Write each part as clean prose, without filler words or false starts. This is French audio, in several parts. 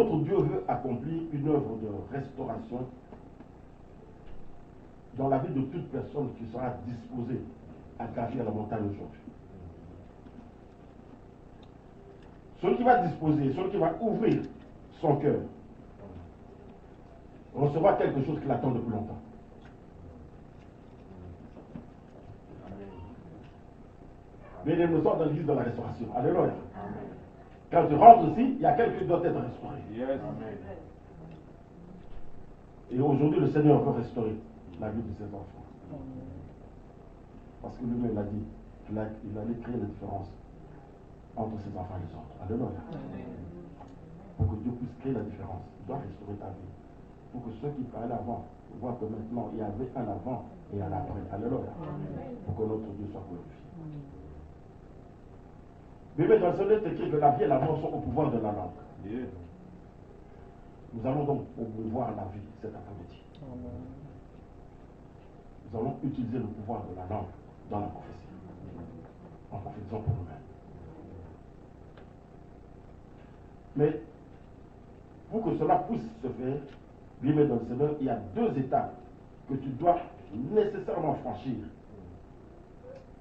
Notre Dieu veut accomplir une œuvre de restauration dans la vie de toute personne qui sera disposée à gravir la montagne aujourd'hui. Celui qui va disposer, celui qui va ouvrir son cœur, recevra quelque chose qui l'attend depuis longtemps. Mais nous sommes dans l'église de la restauration. Alléluia. Quand tu rentres ici, il y a quelque chose qui doit être restauré. Yes. Et aujourd'hui, le Seigneur veut restaurer la vie de ses enfants. Parce que lui-même a dit qu'il allait créer la différence entre ses enfants et les autres. Alléluia. Pour que Dieu puisse créer la différence, il doit restaurer ta vie. Pour que ceux qui parlaient avant voient que maintenant il y avait un avant et un après. Alléluia. Pour que notre Dieu soit glorifié. Mais dans ce livre, c'est écrit que la vie et la mort sont au pouvoir de la langue. Yeah. Nous allons donc promouvoir la vie cet après-midi. Nous allons utiliser le pouvoir de la langue dans la prophétie. En prophétisant pour nous-mêmes. Mais pour que cela puisse se faire, bien dans le Seigneur, il y a deux étapes que tu dois nécessairement franchir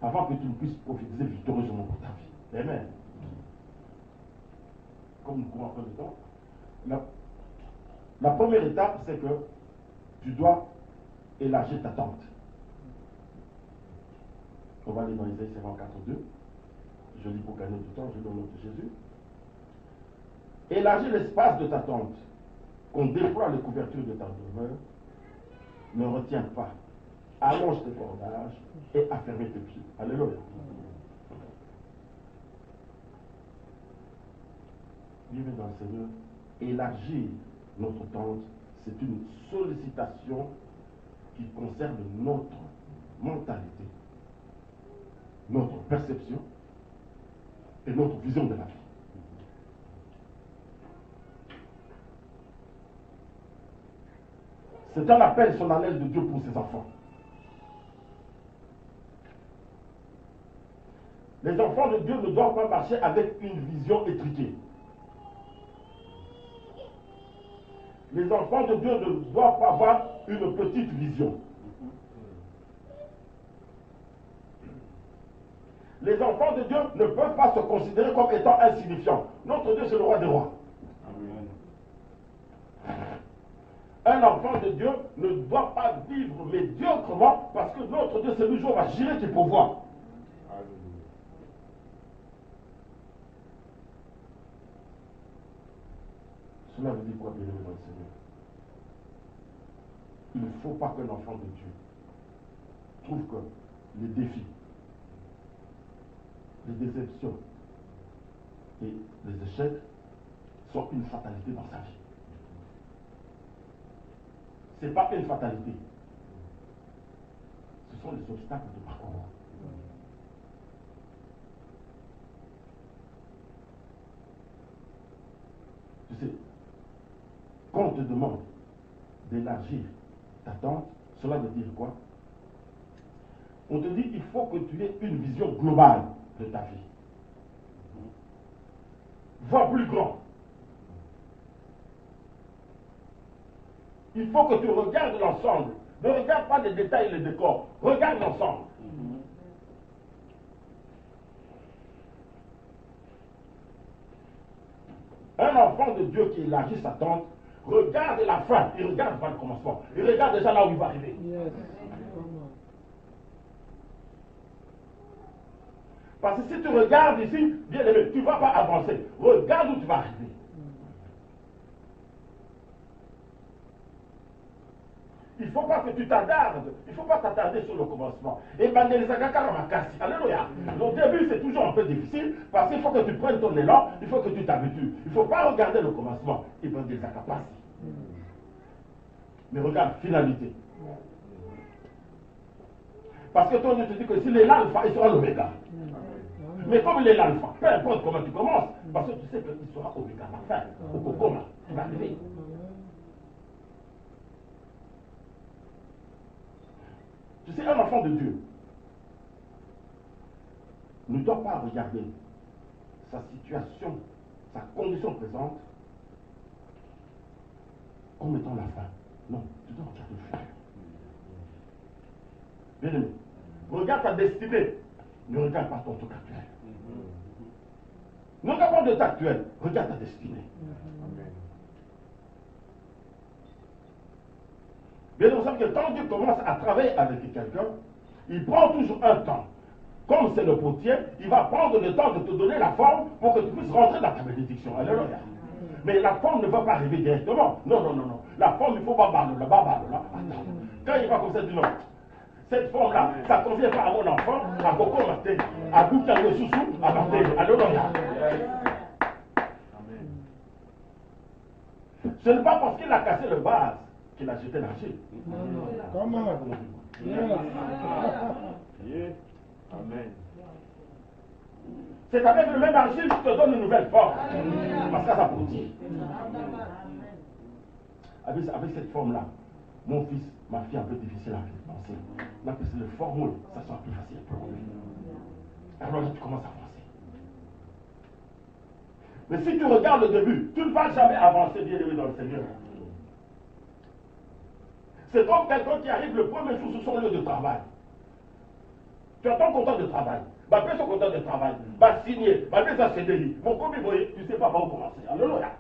avant que tu ne puisses prophétiser victorieusement pour ta vie. Amen. Comme nous courons après le temps, la première étape, c'est que tu dois élargir ta tente. On va aller dans Isaïe 54:2. Je lis pour gagner du temps, je donne le nom de Jésus. Élargis l'espace de ta tente, qu'on déploie les couvertures de ta demeure. Ne retiens pas. Allonge tes cordages et affermis tes pieds. Alléluia. Vivre dans le Seigneur, élargir notre tente, c'est une sollicitation qui concerne notre mentalité, notre perception et notre vision de la vie. C'est un appel solennel de Dieu pour ses enfants. Les enfants de Dieu ne doivent pas marcher avec une vision étriquée. Les enfants de Dieu ne doivent pas avoir une petite vision. Les enfants de Dieu ne peuvent pas se considérer comme étant insignifiants. Notre Dieu, c'est le roi des rois. Un enfant de Dieu ne doit pas vivre médiocrement parce que notre Dieu, c'est le jour va gérer qui pourvoit. Cela veut dire quoi, bien aimé dans le Seigneur? Il ne faut pas qu'un enfant de Dieu trouve que les défis, les déceptions et les échecs sont une fatalité dans sa vie. Ce n'est pas une fatalité. Ce sont les obstacles de parcours. Tu sais, quand on te demande d'élargir ta tente, cela veut dire quoi? On te dit qu'il faut que tu aies une vision globale de ta vie. Vois plus grand. Il faut que tu regardes l'ensemble. Ne regarde pas les détails et les décors. Regarde l'ensemble. Un enfant de Dieu qui élargit sa tente, regarde la fin, il regarde pas le commencement. Il regarde déjà là où il va arriver. Yes. Parce que si tu regardes ici, bien aimé, tu ne vas pas avancer. Regarde où tu vas arriver. Il ne faut pas que tu t'attardes. Il ne faut pas t'attarder sur le commencement. Et Alléluia. Le début, c'est toujours un peu difficile parce qu'il faut que tu prennes ton élan, il faut que tu t'habitues. Il ne faut pas regarder le commencement. Mais regarde, finalité. Parce que toi, je te dis que s'il est l'alpha, il sera l'oméga. Mais comme il est l'alpha, peu importe comment tu commences, parce que tu sais qu'il sera oméga à la fin. Au cocoma, tu vas arriver. Tu sais, un enfant de Dieu ne doit pas regarder sa situation, sa condition présente comme étant la fin. Non, tu dois regarder le futur. Bien aimé, regarde ta destinée. Ne regarde pas ton truc actuel. Ne regarde pas de ta actuel, regarde ta destinée. Bien aimé, vous savez que quand Dieu commence à travailler avec quelqu'un, il prend toujours un temps. Comme c'est le potier, il va prendre le temps de te donner la forme pour que tu puisses rentrer dans ta bénédiction. Alléluia. Mais la forme ne va pas arriver directement. Non, non, non, non. La forme, il faut pas parler là, là. Attends. Quand il va comme ça, il dit non. Cette forme-là, ça ne convient pas à mon enfant, à Coco Maté, à Boukalou Soussou, à Maté. Alléluia. Ce n'est pas parce qu'il a cassé le vase qu'il a jeté l'argile. Comment? Amen. C'est avec le même argile qui te donne une nouvelle forme. Parce que ça produit. Avec cette forme-là, mon fils, ma fille, un peu difficile à penser. Mais c'est le formule, ça sera plus facile pour lui. Alors là, tu commences à avancer. Mais si tu regardes le début, tu ne vas jamais avancer bien aimé dans le Seigneur. C'est comme quelqu'un qui arrive le premier jour sur son lieu de travail. Tu as ton contrat de travail. Bah, paie son contrat de travail. Bah, signer. Bah, paie sa CDI. Mon commis, tu ne sais pas par où commencer. Alléluia.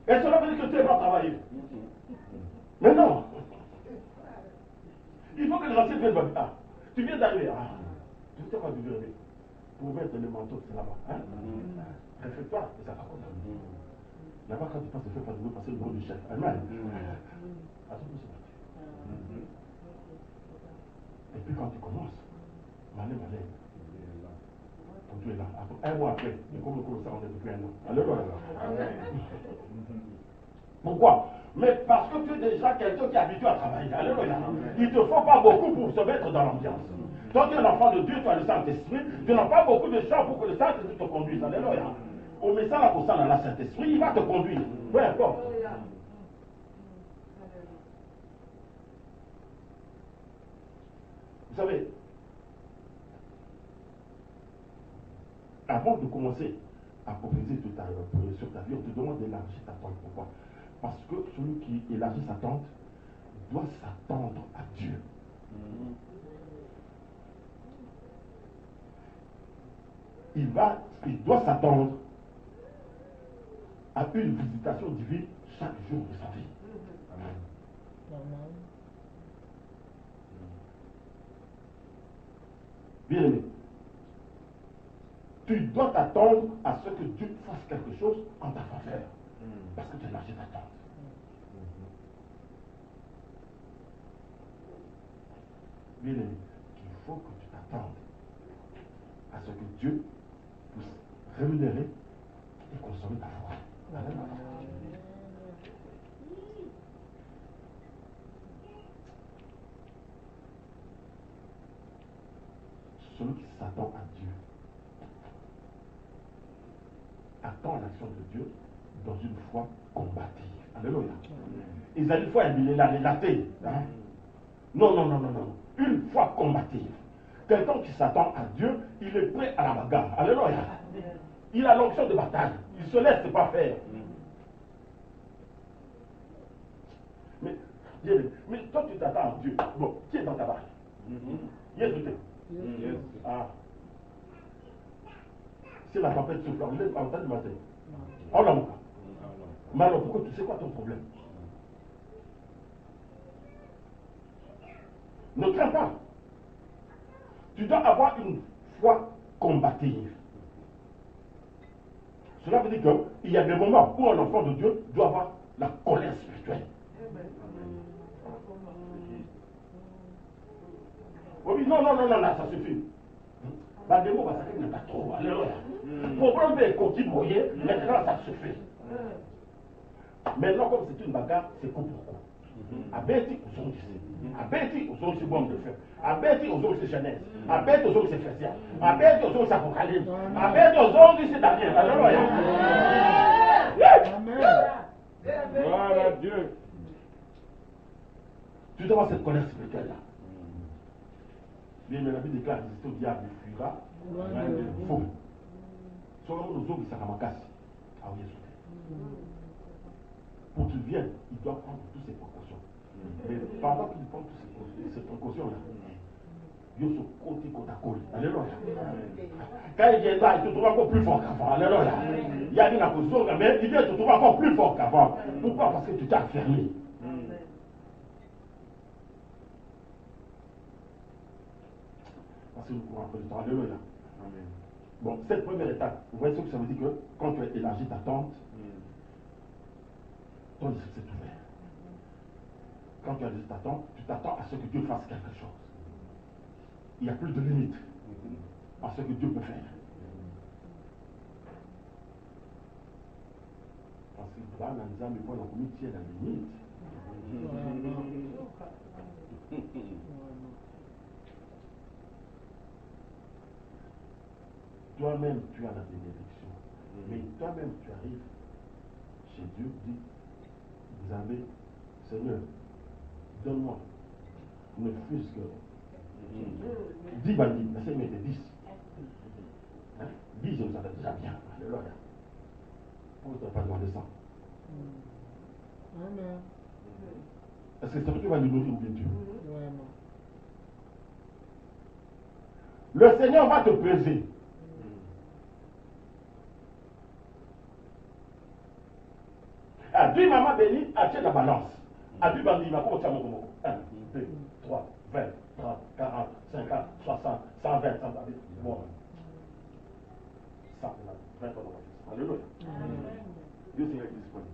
Et cela veut dire que tu ne vas pas travailler. Mais non. Il faut que les anciens viennent. Ah, tu viens d'arriver. Ah, tu sais quoi tu veux aller. Pour mettre le manteau, c'est là-bas. Hein? Réfléchis-toi, et ça va continuer. Là-bas, quand tu passes, tu fais pas de passer le bureau du chef. Amen. Attends, c'est parti. Et puis quand tu commences, malais. Tu es là. Un mois après, et comme le ça, on est depuis un an. Alléluia. Pourquoi? Mais parce que tu es déjà quelqu'un qui est habitué à travailler. Alléluia. Il ne te faut pas beaucoup pour se mettre dans l'ambiance. Toi, tu es un enfant de Dieu, tu as le Saint-Esprit. Tu n'as pas beaucoup de chance pour que le Saint-Esprit te conduise. Alléluia. Au message pour ça dans le Saint-Esprit, il va te conduire. Peu importe. Vous savez, avant de commencer à prophétiser sur ta vie, on te demande d'élargir ta tente. Pourquoi? Parce que celui qui élargit sa tente doit s'attendre à Dieu. Il doit s'attendre à une visitation divine chaque jour de sa vie. Bien aimé, tu dois t'attendre à ce que Dieu fasse quelque chose en ta faveur. Parce que tu as élargi ta tente. Bien aimé, il faut que tu t'attendes à ce que Dieu puisse rémunérer et consommer ta foi. Celui qui s'attend à Dieu attend l'action de Dieu dans une foi combative. Alléluia. Isaïe, une fois, il est là, hein? Non. Une foi combative. Quelqu'un qui s'attend à Dieu, il est prêt à la bagarre. Alléluia. Il a l'onction de bataille. Il ne se laisse pas faire. Mais toi, tu t'attends à Dieu. Bon, qui est dans ta barque? Yes, yes. Ah. C'est la tempête souffle. Vous êtes en train de matin. On l'a. Mais alors, pourquoi tu sais quoi ton problème? Ne crains pas. Tu dois avoir une foi combative. Cela veut dire qu'il y a des moments où un enfant de Dieu doit avoir la colère spirituelle. Oui, non, ça suffit. Bah, des mots, ça n'est pas trop. Alléluia. Pour prendre des coquilles brouillées, maintenant ça suffit. Maintenant, comme c'est une bagarre, c'est coup pour coup. Abeti aux autres ici. Abeti aux autres bombes de feu. Abeti aux autres Genèse. Abeti aux autres Ephésiens. Abeti aux autres Apocalypse. Abeti aux autres ici Daniel. Alléluia. Amen. Gloire à Dieu. Tu dois avoir cette colère spirituelle-là. Bien, mais la Bible déclare résister au diable, il fuira. Faux. Selon nos hommes, ça ramakasi. Ah oui, pour qu'il vienne, il doit prendre toutes ses précautions. Mais pendant qu'il prend toutes ces précautions-là, Dieu se côté côte à côte. Alléluia. Quand il viendra, il te trouvera encore plus fort qu'avant. Alléluia. Il y a une position, mais il vient te trouver encore plus fort qu'avant. Pourquoi? Parce que tu t'es affermi. Parce que nous courons après le temps. Alléluia. Bon, cette première étape, vous voyez ce que ça veut dire que quand tu as élargi ta tente, ton esprit s'est ouvert. Quand tu as élargi ta tente, tu t'attends à ce que Dieu fasse quelque chose. Il n'y a plus de limite à ce que Dieu peut faire. Parce que là, on a dit, mais voilà, on tient la limite. Toi-même, tu as la bénédiction. Mais toi-même, tu arrives chez Dieu, dis, vous avez, Seigneur, donne-moi, ne fût-ce que 10 bandits, mais c'est 10. Hein? 10, je vous avais déjà bien. Alléluia. Pourquoi tu n'as pas demandé ça? Amen. Est-ce que c'est toi qui va nous nourrir ou bien Dieu? Le Seigneur va te peser. Ah, Dieu maman béni, attire la balance. Ah, Dieu bandit, il m'a commencé à mon mot. 1, 2, 3, 20, 30, 40, 50, 60, 120, 120. Bon. Ça, c'est la 20 ans. Alléluia. Dieu Seigneur est disponible.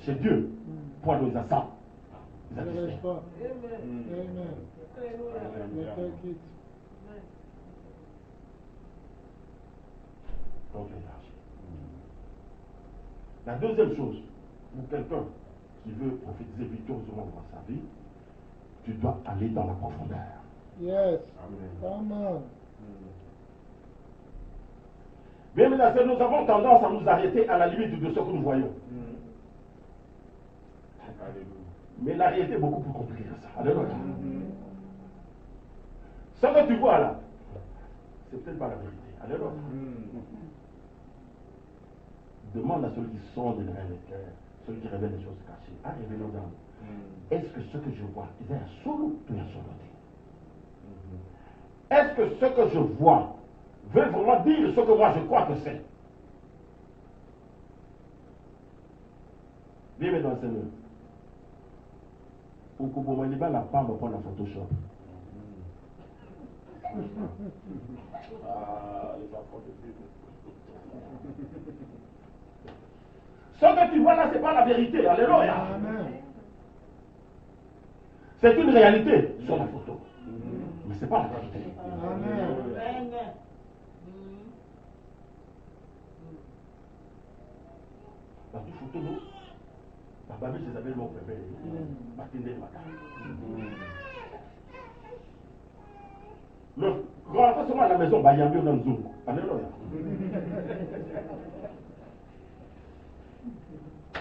Chez Dieu, pour nous à ça. Ils Ne pas. Amen. Donc, la deuxième chose, pour quelqu'un qui veut prophétiser victorieusement dans sa vie, tu dois aller dans la profondeur. Yes. Amen. Bien, nous avons tendance à nous arrêter à la limite de ce que nous voyons. Mais la réalité est beaucoup plus compliquée que ça. Alléluia. Ce que tu vois là, c'est peut-être pas la vérité. Alléluia. Demande à ceux qui sont de les cœur, ceux qui révèlent les choses cachées. Ah, révélons dans nous. Est-ce que ce que je vois est un solo ou un solo? Est-ce que ce que je vois veut vraiment dire ce que moi je crois que c'est? Bien, dans le Seigneur. Au Kobo, il va la femme pour la Photoshop. Ce que tu vois là, ce n'est pas la vérité. Alléluia. C'est une réalité sur la photo. Mais ce n'est pas la vérité. Amen. Dans toute photo, nous, la Bible, c'est Isabelle, mon frère, le grand rentrement à la maison, il y a un zoom. Alléluia.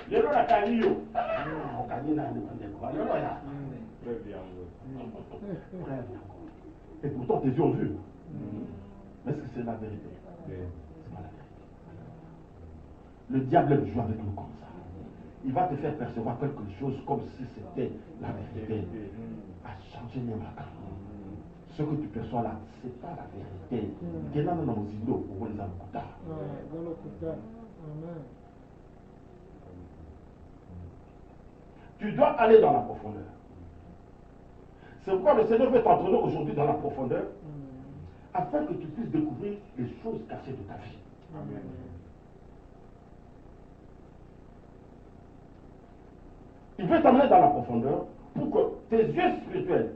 Il y a un canio. Alléluia. Et pourtant, tes yeux ont vu. Mais est-ce que c'est la vérité? C'est pas la vérité. Le diable aime jouer avec nous comme ça. Il va te faire percevoir quelque chose comme si c'était la vérité. À changer les marques. Ce que tu perçois là, ce n'est pas la vérité. Tu dois aller dans la profondeur. C'est pourquoi le Seigneur veut t'entraîner aujourd'hui dans la profondeur, afin que tu puisses découvrir les choses cachées de ta vie. Amen. Il veut t'amener dans la profondeur pour que tes yeux spirituels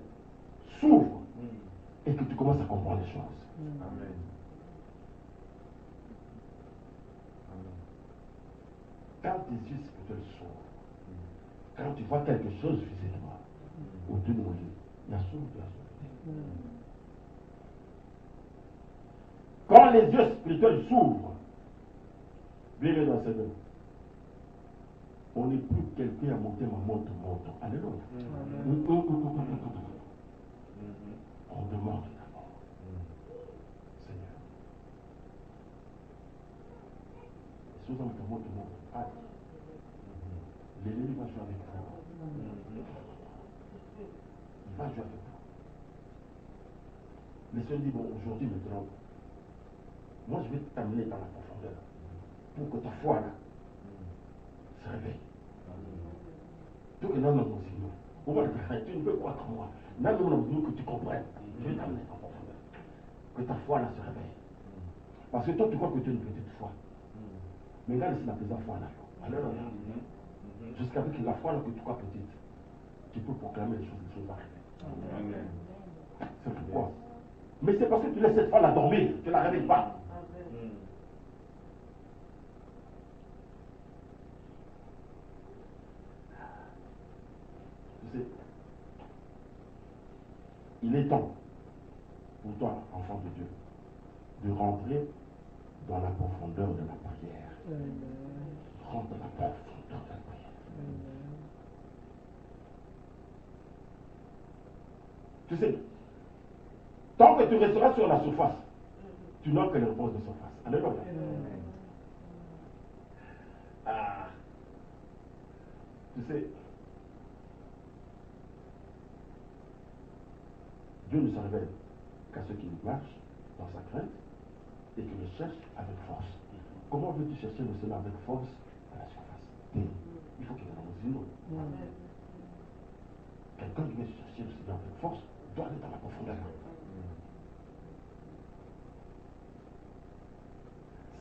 s'ouvrent et que tu commences à comprendre les choses. Amen. Quand tes yeux spirituels s'ouvrent, quand tu vois quelque chose physiquement, autour de nos yeux, il y a souvent de la vérité. Quand les yeux spirituels s'ouvrent, bien dans ce monde, on n'est plus quelqu'un à monter ma moto. Alléluia. On demande d'abord, Seigneur, choses dans le monde. L'ennemi va jouer avec vous. Il va jouer avec vous. Le Seigneur dit, bon, aujourd'hui, maintenant, moi je vais t'amener dans la profondeur pour que ta foi là se réveille. Donc, non, tu ne peux croire en moi. Non, que tu comprennes. Je vais t'amener en profondeur. Que ta foi là se réveille. Parce que toi, tu crois que tu as une petite foi. Mais regarde ici la petite foi là. Alors, jusqu'à ce que la foi là que tu crois petite, tu peux proclamer les choses arriver. C'est pourquoi. Mais c'est parce que tu laisses cette foi là dormir, tu ne la réveilles pas. Tu sais, il est temps pour toi, enfant de Dieu, de rentrer dans la profondeur de la prière. Rentre dans la profondeur de la prière. Tu sais, tant que tu resteras sur la surface, tu n'as que les réponses de surface. Alléluia. Ah. Tu sais, Dieu ne se révèle qu'à ceux qui marchent dans sa crainte et qui le cherchent avec force. Comment veux-tu chercher le Seigneur avec force à la surface? Il faut qu'il y ait dans nos îlots. Quelqu'un qui veut chercher le Seigneur avec force doit aller dans la profondeur.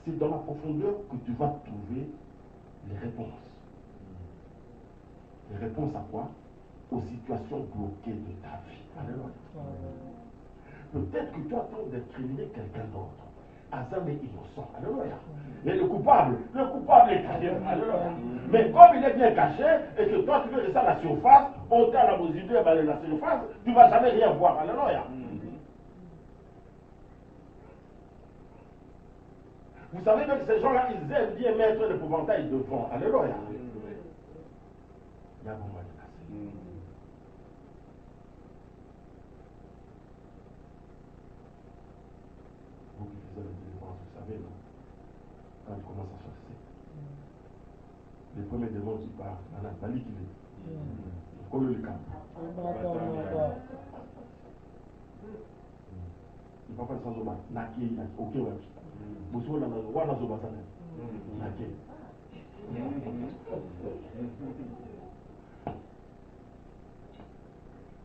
C'est dans la profondeur que tu vas trouver les réponses. Les réponses à quoi? Aux situations bloquées de ta vie. Alléluia. Peut-être que tu attends d'incriminer quelqu'un d'autre. Azam est innocent. Alléluia. Et le coupable est caché. Alléluia. Mais comme il est bien caché et que toi tu veux rester à la surface, on t'a la mesure de la surface, tu ne vas jamais rien voir. Alléluia. Vous savez même que ces gens-là, ils aiment bien mettre l'épouvantail devant. Alléluia. Il y a beaucoup de passer. Vous qui faisiez la délivrance, vous savez, non? Quand tu commences à chercher, les premiers démons qui partent, on a pas liquidé. Comme le camp. Il ne va pas sans dommage. Naki, ok, ouais. Vous savez, on a zoba ça. Naki.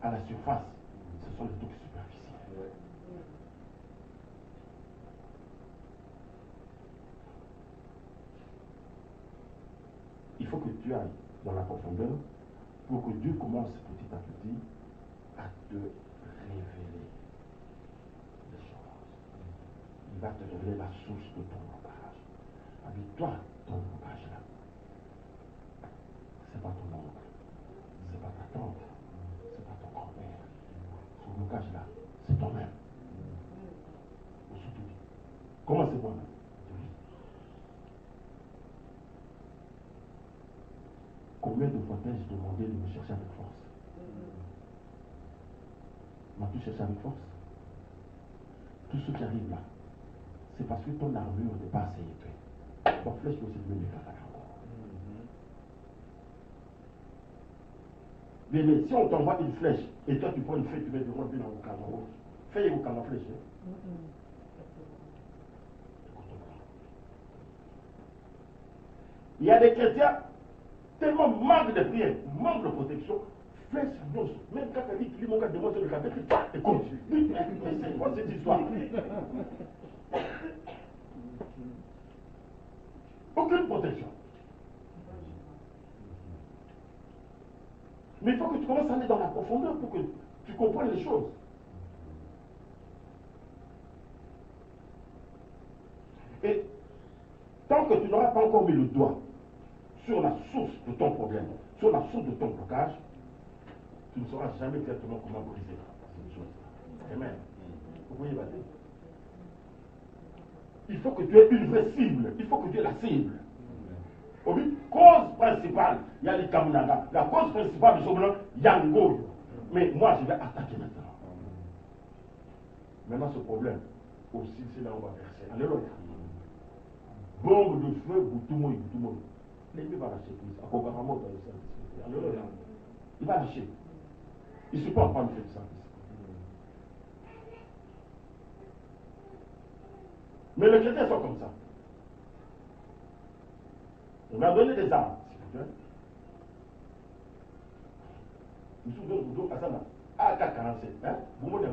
À la surface, ce sont les trucs superficiels. Il faut que tu ailles dans la profondeur pour que Dieu commence petit à petit à te révéler les choses. Il va te révéler la source de ton blocage. Avec toi, ton blocage là, c'est pas ton oncle, c'est pas ta tante, c'est pas ton grand-père. Ce blocage là, c'est toi-même. Comment c'est moi-même? Combien de fois t'ai-je demandé de me chercher avec force? M'as-tu cherché avec force? Tout ce qui arrive là, c'est parce que ton armure n'est pas assez épais. Ton flèche aussi devient encore. Mais si on t'envoie une flèche et toi tu prends une flèche, tu mets devant le dans le canon, fais au canon flèche. Il y a des chrétiens tellement manquent de prière, manquent de protection, flèche annonce. Même quand elle dit qu'il manque de mots sur le cabet, et continue. Mais c'est quoi cette histoire? Aucune protection. Mais il faut que tu commences à aller dans la profondeur pour que tu comprennes les choses. Et tant que tu n'auras pas encore mis le doigt sur la source de ton problème, sur la source de ton blocage, tu ne sauras jamais exactement comment briser cette chose. Amen. Vous voyez, il faut que tu aies une vraie cible. Il faut que tu aies la cible. Oui, cause principale, il y a les Kamunaga. La cause principale de ce blanc, Yango. Mais moi, je vais attaquer maintenant. Maintenant, ce problème, aussi, c'est là où on va verser. Alléluia. bombe de feu, Boutoumou. L'ennemi va lâcher plus. Apparemment, dans le Saint-Esprit. Il va lâcher. Il ne supporte pas le fait du Saint-Esprit. Mais les chrétiens sont comme ça. On a donné des armes spirituelles. Nous sommes à ça là. AK-47. Hein? Vous m'avez dit.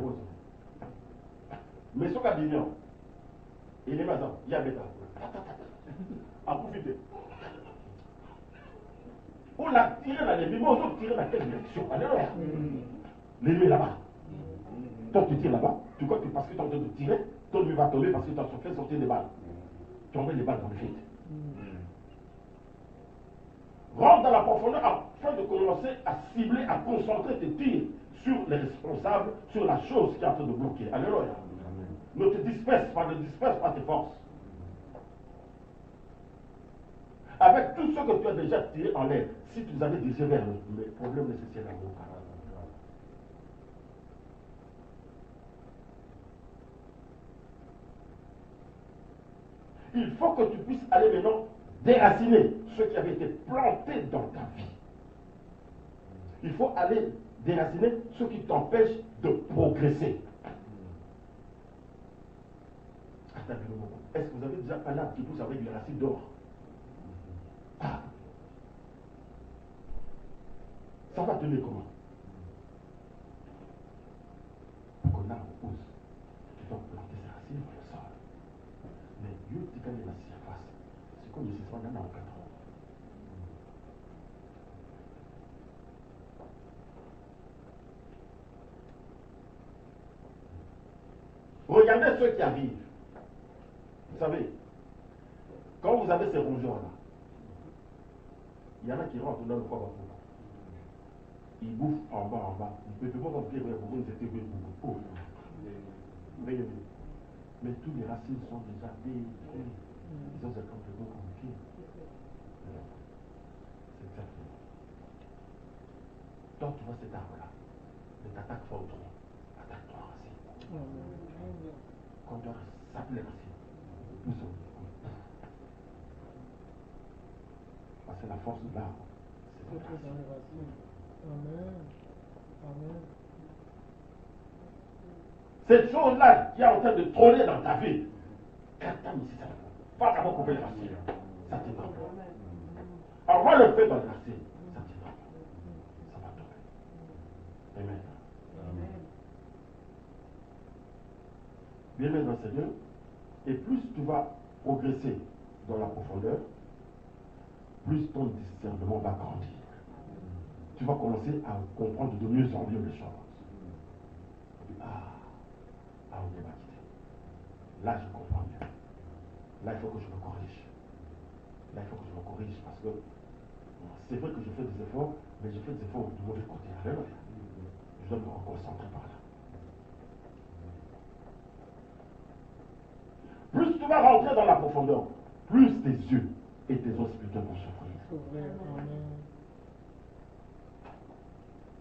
Mais ce qu'a dit, il est maintenant. Il y a bêta. En profiter. On a tiré dans l'ennemi, mais on a tiré dans quelle direction? L'ennemi est là-bas. Toi, tu tires là-bas. Tu crois que parce que tu es en train de tirer, ton ennemi va tomber parce que tu as fait sortir des balles. Tu envoies les balles dans le vide. Rentre dans la profondeur afin de commencer à cibler, à concentrer tes tirs sur les responsables, sur la chose qui est en train de bloquer. Alléluia. Ne te disperse pas tes forces. Avec tout ce que tu as déjà tiré en l'air, si tu avais dirigé vers les problèmes nécessaires à vous. Il faut que tu puisses aller maintenant déraciner ce qui avait été planté dans ta vie. Il faut aller déraciner ce qui t'empêche de progresser. Est-ce que vous avez déjà un arbre qui pousse avec des racines d'or? Ah. Ça va tenir comment? Pour que l'arbre pousse, tu dois planter ses racines dans le sol. Mais Dieu dit qu'il y a la surface. C'est comme si ça dans 4 ans. Regardez ceux qui arrivent. Vous savez, quand vous avez ces rongeurs-là, il y en a qui rentrent dans le foie. Ils bouffent en bas. Ils ne peuvent pas dire que vous étiez beaucoup. Mais tous les racines sont déjà détruites. Ils ont complètement compliqué. C'est exactement. Toi, tu vois cet arbre-là. Ne t'attaque pas au tronc. Attaque-toi aux racines. Quand tu as sapé les racines, pousse au niveau. Parce que la force de l'arbre, c'est dans les racines. Amen. Amen. Cette chose-là qui est en train de trôner dans ta vie, pas d'abord couper les racines. Ça t'étonne. Alors, moi, le fait dans les racines, ça t'étonne. Ça va tomber. Amen. Bien-aimé dans le Seigneur, et plus tu vas progresser dans la profondeur, plus ton discernement va grandir. Tu vas commencer à comprendre de mieux en mieux les choses. On est bâti. Là, je comprends bien. Là, il faut que je me corrige. Là, il faut que je me corrige parce que c'est vrai que je fais des efforts, mais je fais des efforts du mauvais côté. Je dois me reconcentrer par là. Plus tu vas rentrer dans la profondeur, plus tes yeux et tes os spirituels vont s'ouvrir.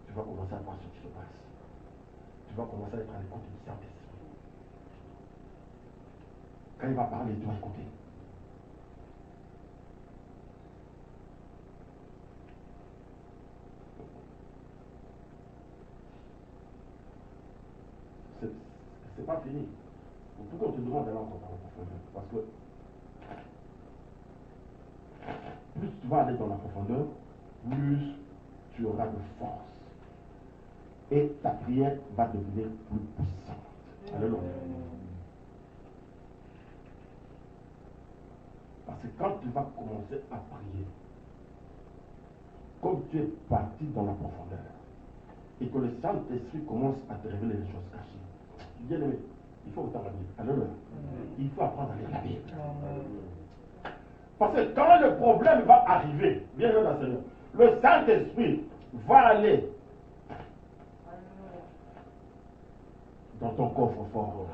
Tu vas commencer à voir ce qui se passe. Tu vas commencer à être à l'écoute du Saint-Esprit. Quand il va parler, tu vas écouter. C'est pas fini. Pourquoi on te demande d'aller encore dans la profondeur? Parce que plus tu vas aller dans la profondeur, plus tu auras de force. Et ta prière va devenir plus puissante. Alléluia. Parce que quand tu vas commencer à prier, comme tu es parti dans la profondeur, et que le Saint-Esprit commence à te révéler les choses cachées, bien aimé, il faut autant la Bible. Alléluia. Il faut apprendre à lire la Bible. Parce que quand le problème va arriver, bien aimé dans le Seigneur, le Saint-Esprit va aller dans ton coffre fort.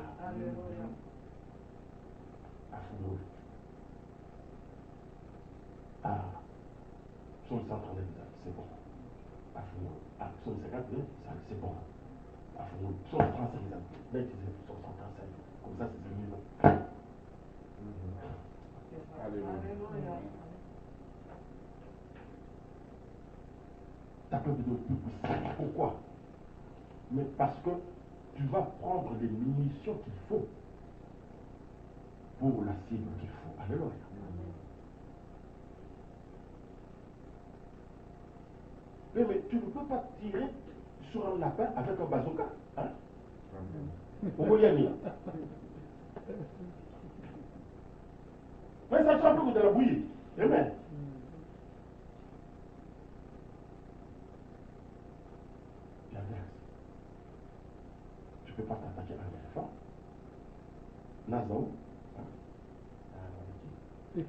Psaume 139, c'est bon. Psaume 52, c'est bon. Psaume 35, là, il disait psaume 135. Comme ça, c'est mieux. ta peur de plus puissante. Pourquoi? Mais parce que tu vas prendre les munitions qu'il faut pour la cible qu'il faut. Alléluia. Mais tu ne peux pas tirer sur un lapin avec un bazooka. Hein? Pourquoi il y a mis? Mais ça sera plus que de la bouillie. Amen. L'inverse. Tu ne peux pas t'attaquer à un éléphant. Nazao. Il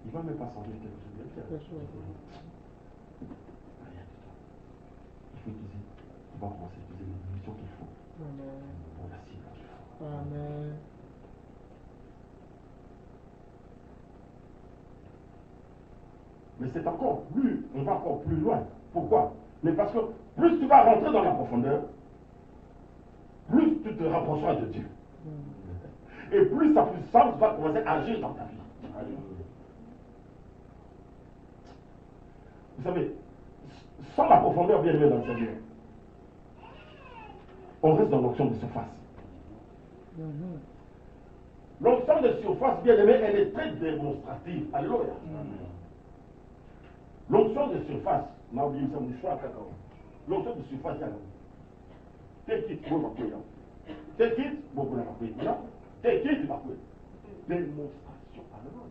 ne va même pas changer quelque chose de bien. Rien du tout. Il faut utiliser, tu vas commencer à utiliser les munitions qu'il faut pour la cible qu'il faut. Amen. Mais c'est encore plus, on va encore plus loin. Pourquoi? Mais parce que plus tu vas rentrer dans la profondeur, plus tu te rapprocheras de Dieu. Et plus sa puissance va commencer à agir dans ta vie. Vous savez, sans la profondeur bien aimée dans le Seigneur, on reste dans l'onction de surface. L'onction de surface bien aimée, elle est très démonstrative. Alléluia. L'onction de surface, l'onction de surface, c'est qui pour m'appuyer. C'est qui pour m'appuyer. C'est qui pour m'appuyer. Démonstration. Alléluia.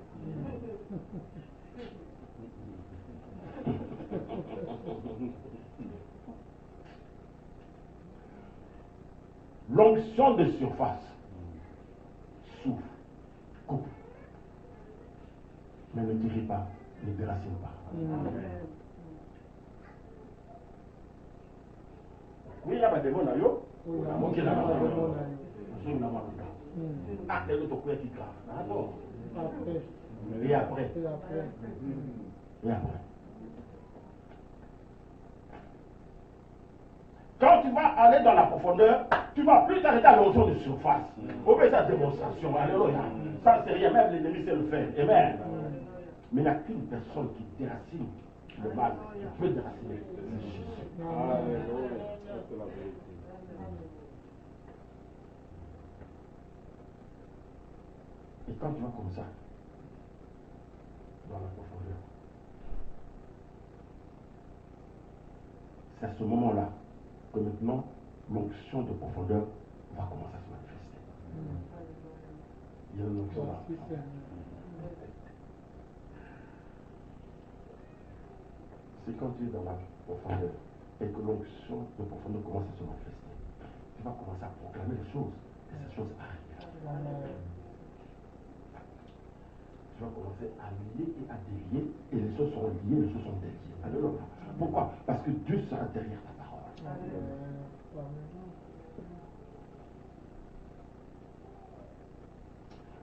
L'onction de surface souffle, coupe, mais ne tire pas, ne déracine pas. Oui, il y a des démons là-haut. Ah, c'est l'autre qui grave. Ah bon. Et après. Et après. Quand tu vas aller dans la profondeur, tu ne vas plus t'arrêter à l'onction de surface. Obéis sa démonstration. Alléluia. Ça, c'est rien. Même l'ennemi sait le faire. Amen. Mais il n'y a qu'une personne qui déracine le mal. Qui peut déraciner. C'est Jésus. Alléluia. C'est la vérité. Et quand tu vas comme ça, dans la profondeur, c'est à ce moment-là que maintenant l'onction de profondeur va commencer à se manifester. Il y a une onction là. C'est quand tu es dans la profondeur et que l'onction de profondeur commence à se manifester. Tu vas commencer à proclamer les choses et ces choses arrivent. Tu vas commencer à lier et à délier et les choses seront liées, les choses seront déliées. Alléluia. Pourquoi? Parce que Dieu sera derrière ta parole.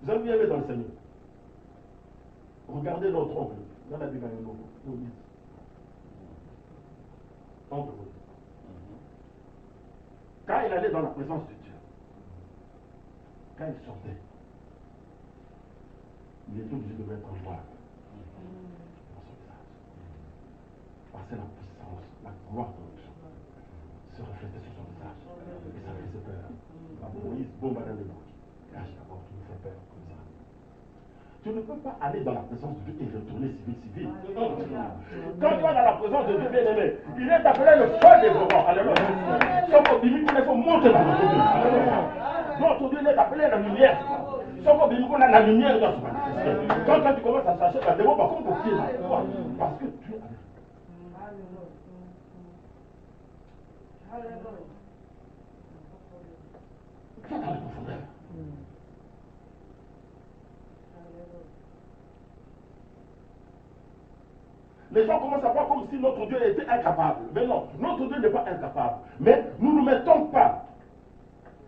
Vous avez bien aimé dans le Seigneur. Regardez notre oncle. Dans la Bible, entre vous. Quand il allait dans la présence de Dieu, quand il sortait, il était obligé de mettre un voile dans son visage. Parce que la puissance, la gloire de Dieu se reflétait sur son visage. Et ça faisait peur. Moïse, bon madame de Moïse, cache d'abord, tu me fais peur comme ça. Tu ne peux pas aller dans la présence de Dieu et retourner civil. Quand tu vas dans la présence de Dieu bien-aimé, il est appelé le feu dévorant. Alléluia. Sauf au début, il faut monter dans notre Dieu. Notre Dieu, il est appelé la lumière. Sauf au début, on a la lumière dans se manifester. Quand tu commences à chercher, la démon va comme pour pied. Pourquoi? Parce que tu es avec. Tu es dans la profondeur. Les gens commencent à voir comme si notre Dieu était incapable. Mais non, notre Dieu n'est pas incapable. Mais nous ne nous mettons pas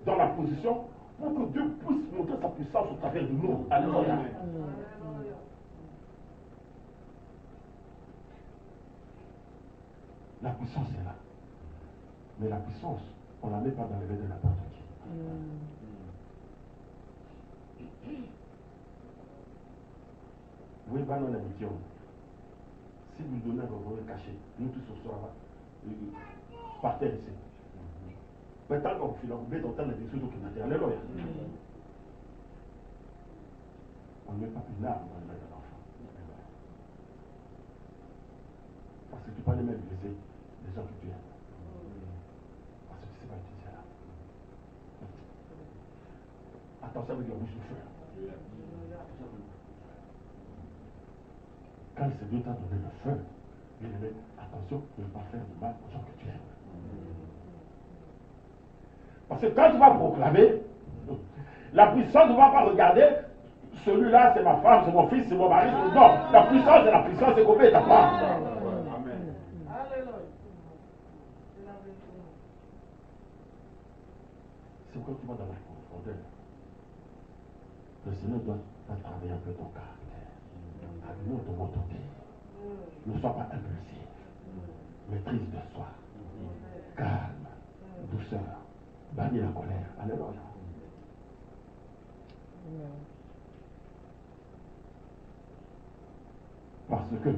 dans la position pour que Dieu puisse montrer sa puissance au travers de nous. Alléluia. La puissance est là. Mais la puissance, on ne la met pas dans les mains de n'importe qui. Vous voyez pas dans l'amitié. Si vous donnez un revolver caché, nous tous ce soir, par terre ici. Maintenant, quand vous filez, vous mettez dans le des choses qui n'ont alléluia. On ne met pas une arme dans le main d'un enfant. Parce que tu peux aller même blesser les gens que tu aimes. Parce que tu ne sais pas utiliser l'arme. Attention avec la bouche de feu. Quand c'est Dieu t'a donné le feu, bien aimé, attention de ne pas faire du mal aux gens que tu aimes. Parce que quand tu vas proclamer, la puissance ne va pas regarder celui-là, c'est ma femme, c'est mon fils, c'est mon mari, c'est non. La puissance, c'est la puissance, c'est combien ta part. Amen. C'est quand tu vas dans la profondeur. Le Seigneur doit travailler un peu ton caractère. Amour de monter. Ne sois pas impulsif. Maîtrise de soi. Calme. Douceur. Bannis la colère. Alléluia. Parce que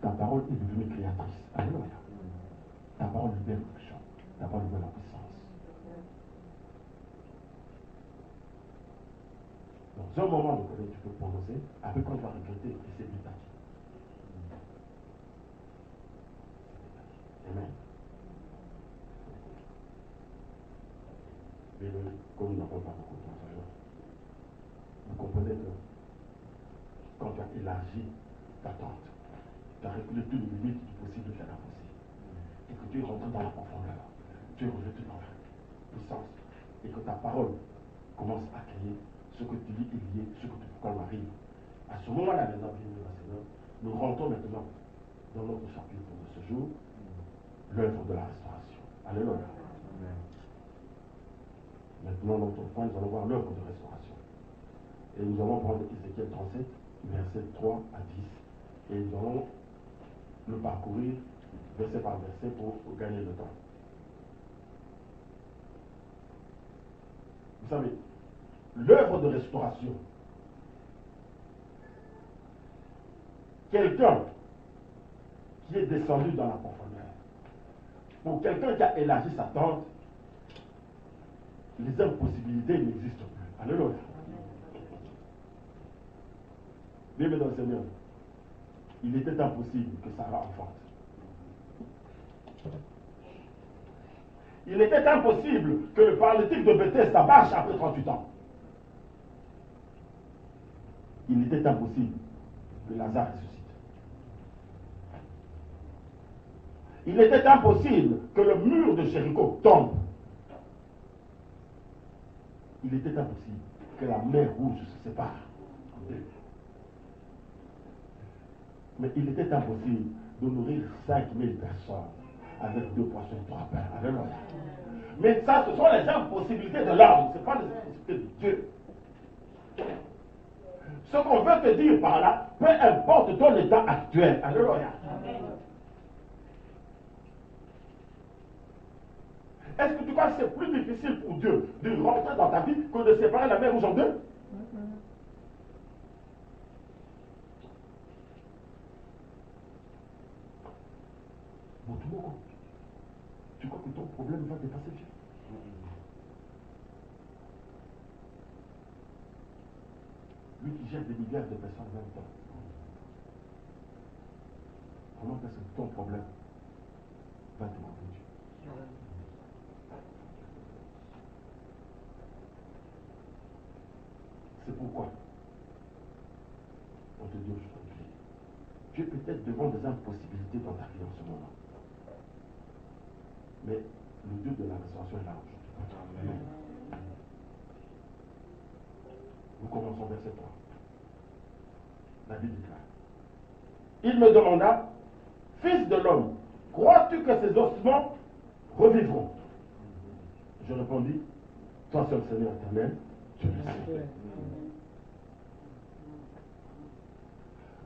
ta parole est devenue créatrice. Alléluia. Ta parole libère l'action. Ta parole libère la puissance. Dans un moment de colère, tu peux prononcer, après quand tu vas regretter, et c'est plus tard. Amen. Mais comme nous n'avons pas beaucoup de temps, vous comprenez que quand tu as élargi ta tente, tu as reculé toutes les limites du possible de l'impossible, et que tu es rentré dans la profondeur, tu es revêtu dans la puissance, et que ta parole commence à créer ce que tu dis est lié, ce que tu proclames arrive. À ce moment-là, les amis, Seigneur, nous rentrons maintenant dans notre chapitre de ce jour, l'œuvre de la restauration. Alléluia. Maintenant, notre point, nous allons voir l'œuvre de restauration. Et nous allons prendre Ézéchiel 37, versets 3 à 10. Et nous allons le parcourir verset par verset pour gagner le temps. Vous savez, l'œuvre de restauration, quelqu'un qui est descendu dans la profondeur, pour quelqu'un qui a élargi sa tente, les impossibilités n'existent plus. Alléluia. Bien dans le Seigneur, il était impossible que Sarah enfante. Il était impossible que le paralytique de Bethesda marche après 38 ans. Il était impossible que Lazare ressuscite. Il était impossible que le mur de Jéricho tombe. Il était impossible que la mer Rouge se sépare en deux. Mais il était impossible de nourrir 5000 personnes avec 2 poissons et 3 pains. Alléluia. Mais ça, ce sont les impossibilités de l'homme, ce ne sont pas les impossibilités de Dieu. Ce qu'on veut te dire par là, peu importe ton état actuel. Alléluia. Est-ce que tu crois que c'est plus difficile pour Dieu de rentrer dans ta vie que de séparer la mer Rouge en deux? Tu crois que ton problème va dépasser Dieu? Lui qui gère des milliards de personnes en même temps. Comment est-ce que ton problème va demander Dieu? C'est pourquoi on te dit aujourd'hui, tu es peut-être devant des impossibilités dans ta vie en ce moment. Mais le Dieu de la restauration est là aujourd'hui. Amen. Nous commençons verset 3. La Bible déclare. Il me demanda, fils de l'homme, crois-tu que ces ossements revivront? Je répondis, toi seul Seigneur éternel, tu le sais.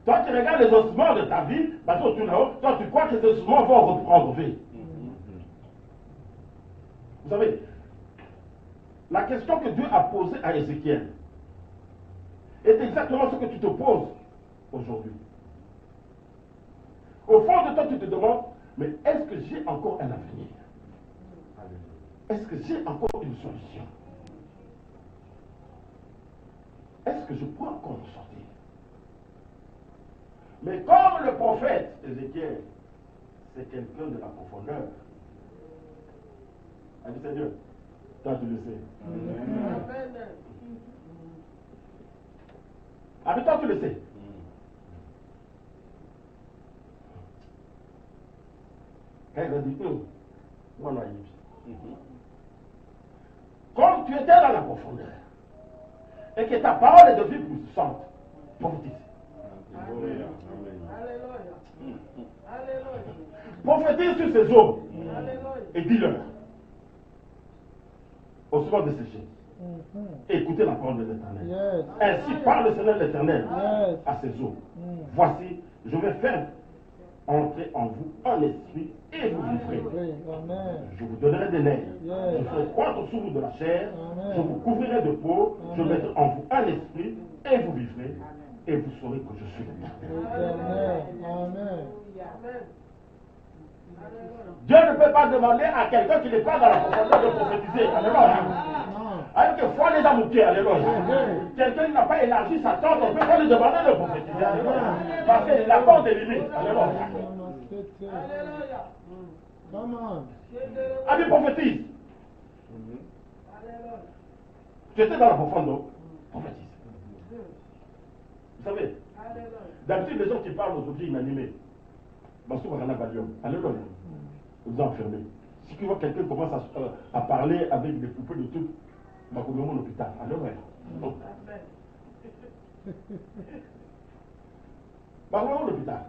Toi qui regardes les ossements de ta vie, parce que toi tu crois que ces ossements vont reprendre vie. Vous savez, la question que Dieu a posée à Ézéchiel, est exactement ce que tu te poses aujourd'hui. Au fond de toi, tu te demandes, mais est-ce que j'ai encore un avenir? Est-ce que j'ai encore une solution? Est-ce que je peux encore en sortir? Mais comme le prophète Ézéchiel, c'est quelqu'un de la profondeur. A dit Seigneur, toi tu le sais. Ah mais toi tu le sais. Quand il a dit, moi naïf. Comme tu étais dans la profondeur, et que ta parole est devenue puissante, prophétise. Alléluia. Prophétise sur ces eaux et dis-leur, au second de sécher, écoutez la parole de l'Éternel. Yes. Ainsi parle le Seigneur l'Éternel Yes. à ces eaux. Voici, je vais faire entrer en vous un esprit et vous vivrez. Oui. Amen. Je vous donnerai des nerfs. Yes. Je ferai croître sous vous de la chair. Amen. Je vous couvrirai de peau. Je Amen. mettrai en vous un esprit et vous vivrez. Et vous saurez que je suis l'Éternel. Éternel. Amen. Dieu ne peut pas demander à quelqu'un qui n'est pas dans la profondeur de prophétiser. Alléluia. Non. Avec que foi les a moqués. Alléluia. Quelqu'un qui n'a pas élargi sa tente, on ne peut pas lui demander de prophétiser. Alléluia. Parce que la porte est limitée. Alléluia. Come on. Ami prophétise. Tu étais dans la profondeur. Prophétise. Vous savez, d'habitude, les gens qui parlent aux objets inanimés, alléluia, vous enfermez. Si tu vois quelqu'un commence à parler avec des poupées de tout, va comme à l'hôpital. Alléluia. Va comme à l'hôpital.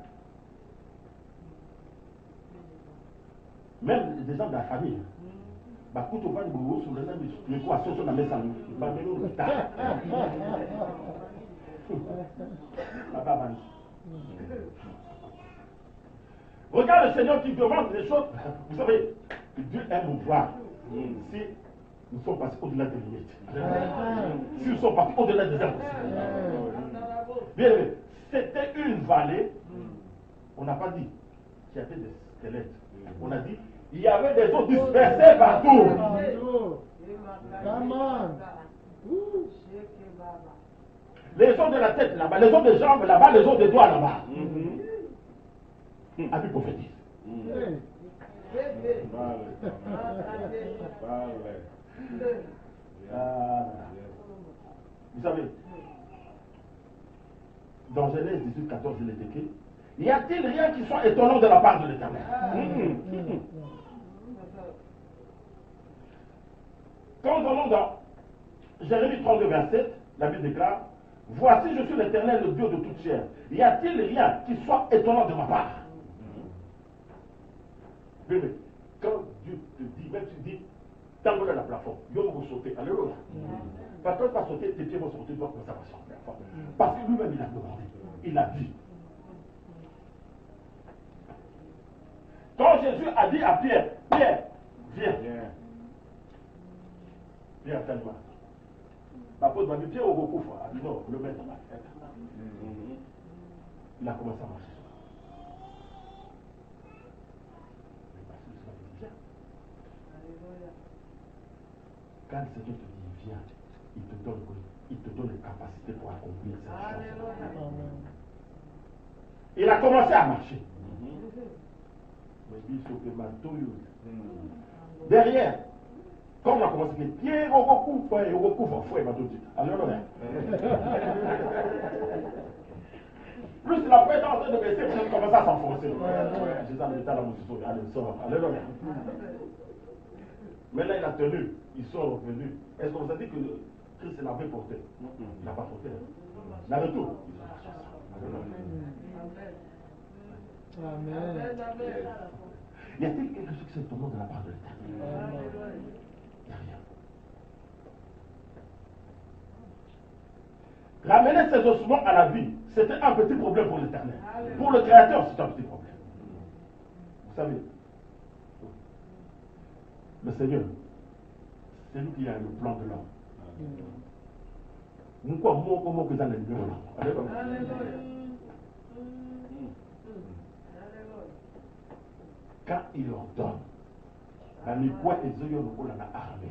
Même des gens de la famille. Bah, quand on va de boulot, sur les équations sur la messe, va à l'hôpital. Regarde le Seigneur qui demande des choses. Vous savez, Dieu aime voir si nous sommes passés au-delà des limites. Si nous sommes partis au-delà des impossibles. Bien aimé, c'était une vallée. On n'a pas dit qu'il y avait des squelettes. On a dit il y avait des eaux dispersées partout. Come on. Les os de la tête là-bas, les os des jambes là-bas, les os des doigts là-bas. Abi prophétise. Vous savez, dans Genèse 18, 14, il est écrit, y a-t-il rien qui soit étonnant de la part de l'Éternel? Quand nous allons dans Jérémie 32, verset, la Bible déclare, voici je suis l'Éternel, le Dieu de toute chair. Y a-t-il rien qui soit étonnant de ma part? Mais quand Dieu te dit, même tu dis, t'envoies la plafond, Dieu va sauter. Alléluia. Parce que quand tu vas sauter, tes pieds vont sauter, tu vas commencer à marcher en plafond. Parce que lui-même, il a demandé. Il a dit. Quand Jésus a dit à Pierre, Pierre, viens. Pierre, attends-moi. L'apôtre m'a dit, Pierre au recouvre. Il a dit non, le mettre dans la tête. Il a commencé à marcher. Quand le Seigneur te dit viens, il te donne les capacités pour accomplir cette chose. Il a commencé à marcher. Derrière, quand on a commencé, Pierre au recouvre, fouet, m'a dit. Alléluia. Plus la fouette est en train de baisser, plus il commence à s'enfoncer. Jésus a mis dans mon souffle. Allez, sort. Alléluia. Mais là, il a tenu. Ils sont revenus. Est-ce qu'on vous a dit que Christ l'avait porté? Il n'a pas porté. Il a retour. Amen. Y a-t-il quelque chose qui s'est tombé de la part de l'Éternel? Il n'y a rien. Ramener ces ossements à la vie, c'était un petit problème pour l'Éternel. Pour le Créateur, c'est un petit problème. Vous savez, le Seigneur, c'est lui qui a le plan de l'homme. Pourquoi moi, comment que ça n'est pas là? Quand il ordonne, il y a quoi et Zoyo nous l'a armé.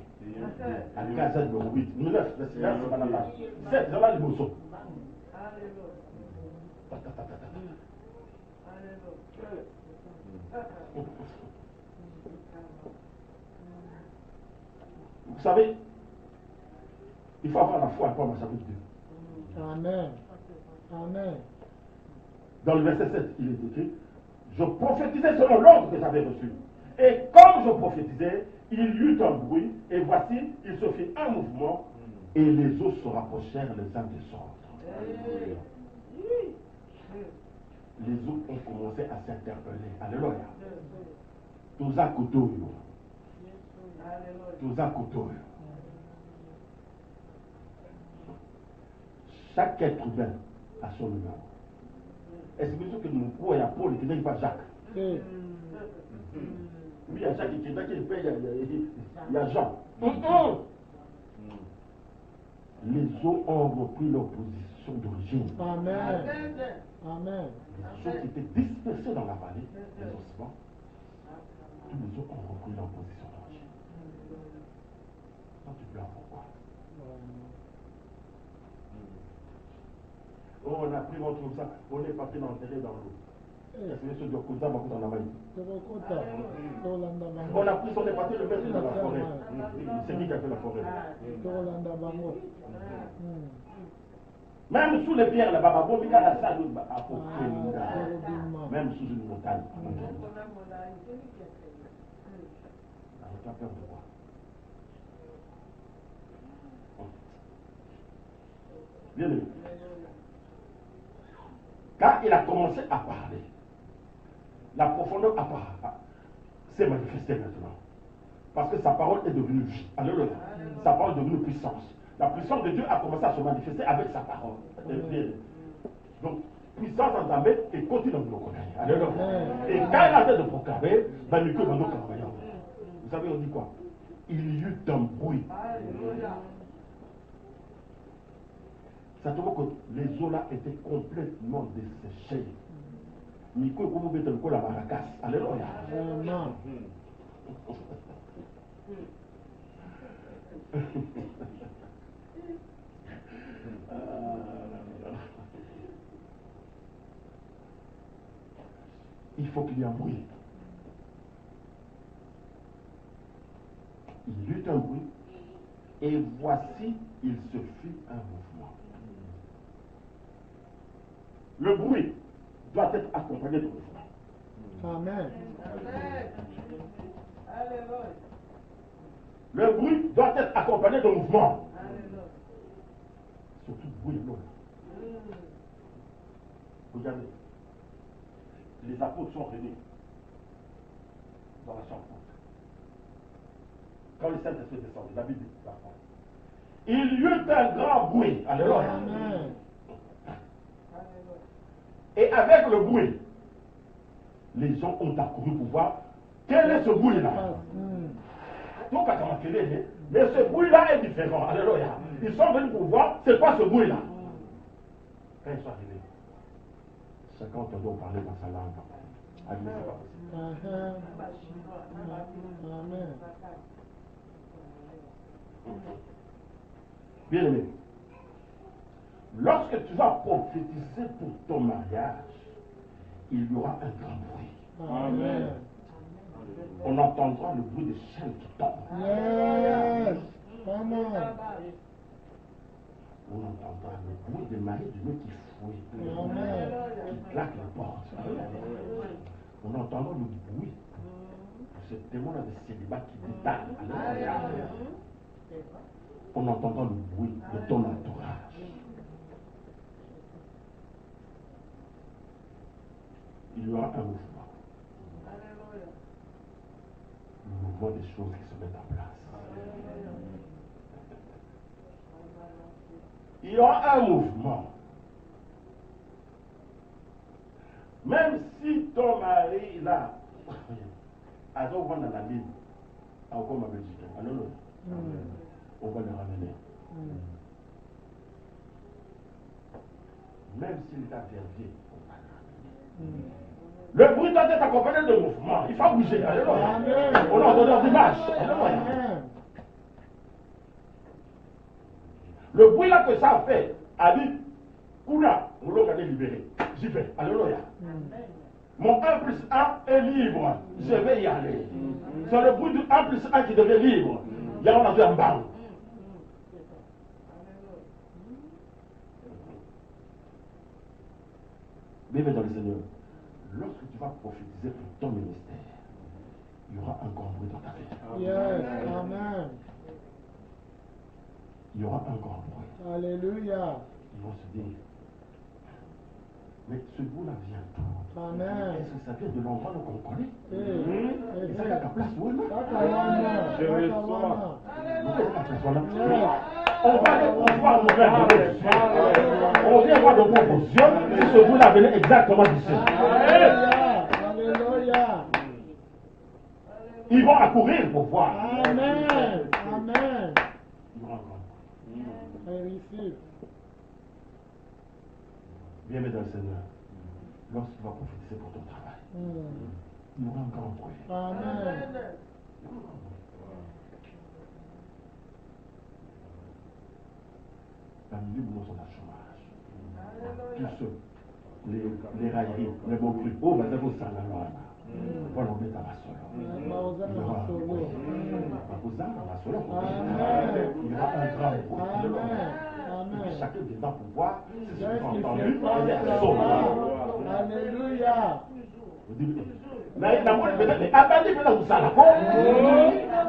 À Gaza de 8, 9, c'est pas la page. 7, c'est là les mousseaux. Vous savez, il faut avoir la foi pour marcher avec Dieu. Amen. Amen. Dans le verset 7, il est écrit, je prophétisais selon l'ordre que j'avais reçu. Et comme je prophétisais, il y eut un bruit, et voici, il se fit un mouvement, et les eaux se rapprochèrent les uns des autres. Les eaux ont commencé à s'interpeller. Alléluia. Tous à côté. Tous à côté. Chaque être humain a son numéro. Est-ce que nous pouvons y Paul qui n'est pas Jacques? Oui, il y a Jacques qui est là, il y a Jean. Les eaux ont repris leur position d'origine. Amen. Amen. Ceux qui étaient dispersés dans la vallée, les ossements, tous les eaux ont repris leur position d'origine. Donc tu pleures pourquoi? Oh, on a pris notre comme ça, on est parti l'enterrer dans l'eau. Est-ce que de Kouza va dans la maille? On a pris son est parti le mettre dans la forêt. C'est lui qui a fait la forêt. Même sous les pierres là-bas, même sous une montagne. Tu as peur de quoi? Bien aimé. Quand il a commencé à parler, la profondeur s'est manifestée maintenant. Parce que sa parole est devenue vie. Alléluia. Sa parole est devenue puissance. La puissance de Dieu a commencé à se manifester avec sa parole. Donc, puissance entamée et continue de nous connaître. Alléluia. Et quand il a fait de proclamer, vous savez, on dit quoi? Il y eut un bruit. Ça te voit que les eaux là étaient complètement desséchées. Nico et comment mettre le col à Maracas. Alléluia. Il faut qu'il y ait un bruit. Il y eut un bruit. Et voici, il se fit un mouvement. Le bruit doit être accompagné de mouvement. Amen. Le bruit doit être accompagné de mouvement. Surtout bruit long. Regardez. Les apôtres sont venus dans la chambre. Quand le Saint-Esprit est descendu, la Bible dit la France. Il y eut un grand bruit. Alléluia. Amen. Et avec le bruit, les gens ont accouru pour voir quel est ce bruit-là. Donc, mais ce bruit-là est différent. Alléluia. Ils sont venus pour voir c'est quoi ce bruit-là. Quand ils sont arrivés, chacun entendait parler dans sa langue. Amen. Bien aimé, lorsque tu vas prophétiser pour ton mariage, il y aura un grand bruit. Amen. On entendra le bruit des chaînes qui tombent. Yes. Amen. On entendra le bruit des maris du mec qui fouille, Amen. qui claque les portes. On entendra le bruit de ce démon-là de célibat qui détale. On entendra le bruit de ton entourage. Il y aura un mouvement. Le mouvement des choses qui se mettent en place. Il y aura un mouvement. Même si ton mari là, à dans la ligne, encore ma Belgique, alors on va le ramener. même s'il est interdit, le bruit doit être accompagné de mouvement. Il faut bouger. Alléluia. On a donné d'image. Alléluia. Le bruit là que ça fait a dit, Oula, on l'a libéré. J'y vais. Alléluia. Mon 1 plus 1 est libre. Je vais y aller. C'est le bruit du 1 plus 1 qui devient libre. Il y a un avion en bas. Bien dans le Seigneur, lorsque tu vas prophétiser pour ton ministère, il y aura un grand bruit dans ta vie. Yes. Amen. Il y aura un grand bruit. Alléluia. Ils vont se dire, mais ce bruit-là vient d'où? Amen. Est-ce que ça vient de l'endroit qu'on connaît? Eh, Et ça n'a qu'à place où Je on va aller voir nos frères de Dieu. On vient voir de propres yeux si ce bruit-là venait exactement du ciel. Alléluia. Ils vont accourir pour voir. Amen. Amen. Il y aura un grand bruit. I receive. Bien, dans le Seigneur, lorsque tu vas prophétiser pour ton travail, il y aura un grand bruit. Amen. La milieu de son chômage. Tous ceux, les railleries, les moqueries. Oh, mais vous ça là. Voilà, on est à la solo. Il y aura un bruit. Il y aura un grand bruit. Et puis chacun viendra pour voir si ce qu'ils ont entendu est sauvé. Alléluia. Mais la mode peut-être est abandonnée maintenant vous ça là.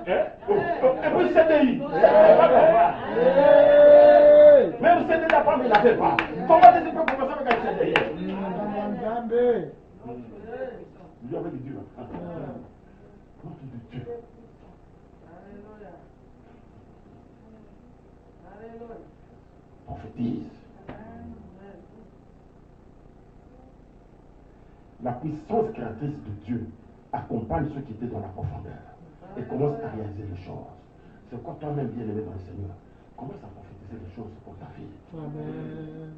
Et puis CDI. Même CDI n'a pas, mais il n'a fait pas. Comment tu peux commencer avec un CDI? Dieu avec Dieu. Nom de Dieu. Prophétise. La puissance créatrice de Dieu accompagne ceux qui étaient dans la profondeur et commence à réaliser les choses. C'est quoi toi-même bien aimé dans le Seigneur? Commence à prophétiser les choses pour ta vie. Amen.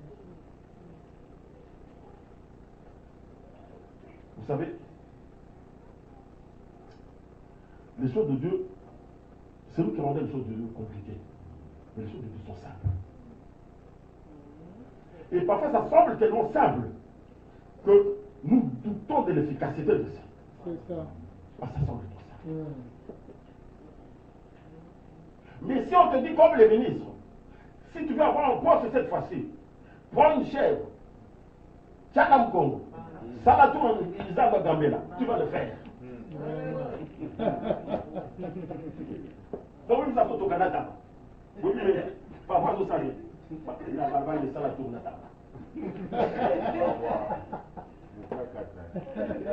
Vous savez, les choses de Dieu, c'est nous qui rendons les choses de Dieu compliquées. Mais les choses de Dieu sont simples. Et parfois, ça semble tellement simple que nous doutons de l'efficacité de ça. C'est ça. Ah, ça semble trop simple. Mais si on te dit comme les ministres, si tu veux avoir un poste cette fois-ci, prends une chèvre, Tchadam Congo, Salatou Isaac Gambela, tu vas le faire. Donc, nous avons tout au Canada. Oui, mais pas moi, vous savez. Il a pas de Salatou Nata.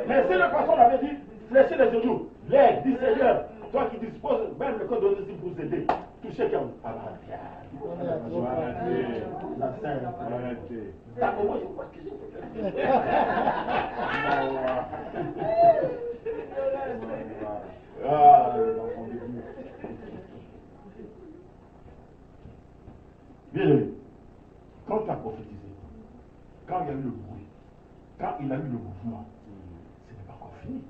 Mais si le pasteur avait dit, fléchis les genoux, l'aide, dis Seigneur, toi qui disposes même le code de Dieu pour vous aider, touchez quelqu'un. Ah, la scène. T'as au moins, je vois que j'ai fait. Ah, l'enfant de Dieu. Bien aimé, quand tu as prophétisé, quand il y a eu le bruit, quand il a eu le mouvement, ce n'est pas encore fini.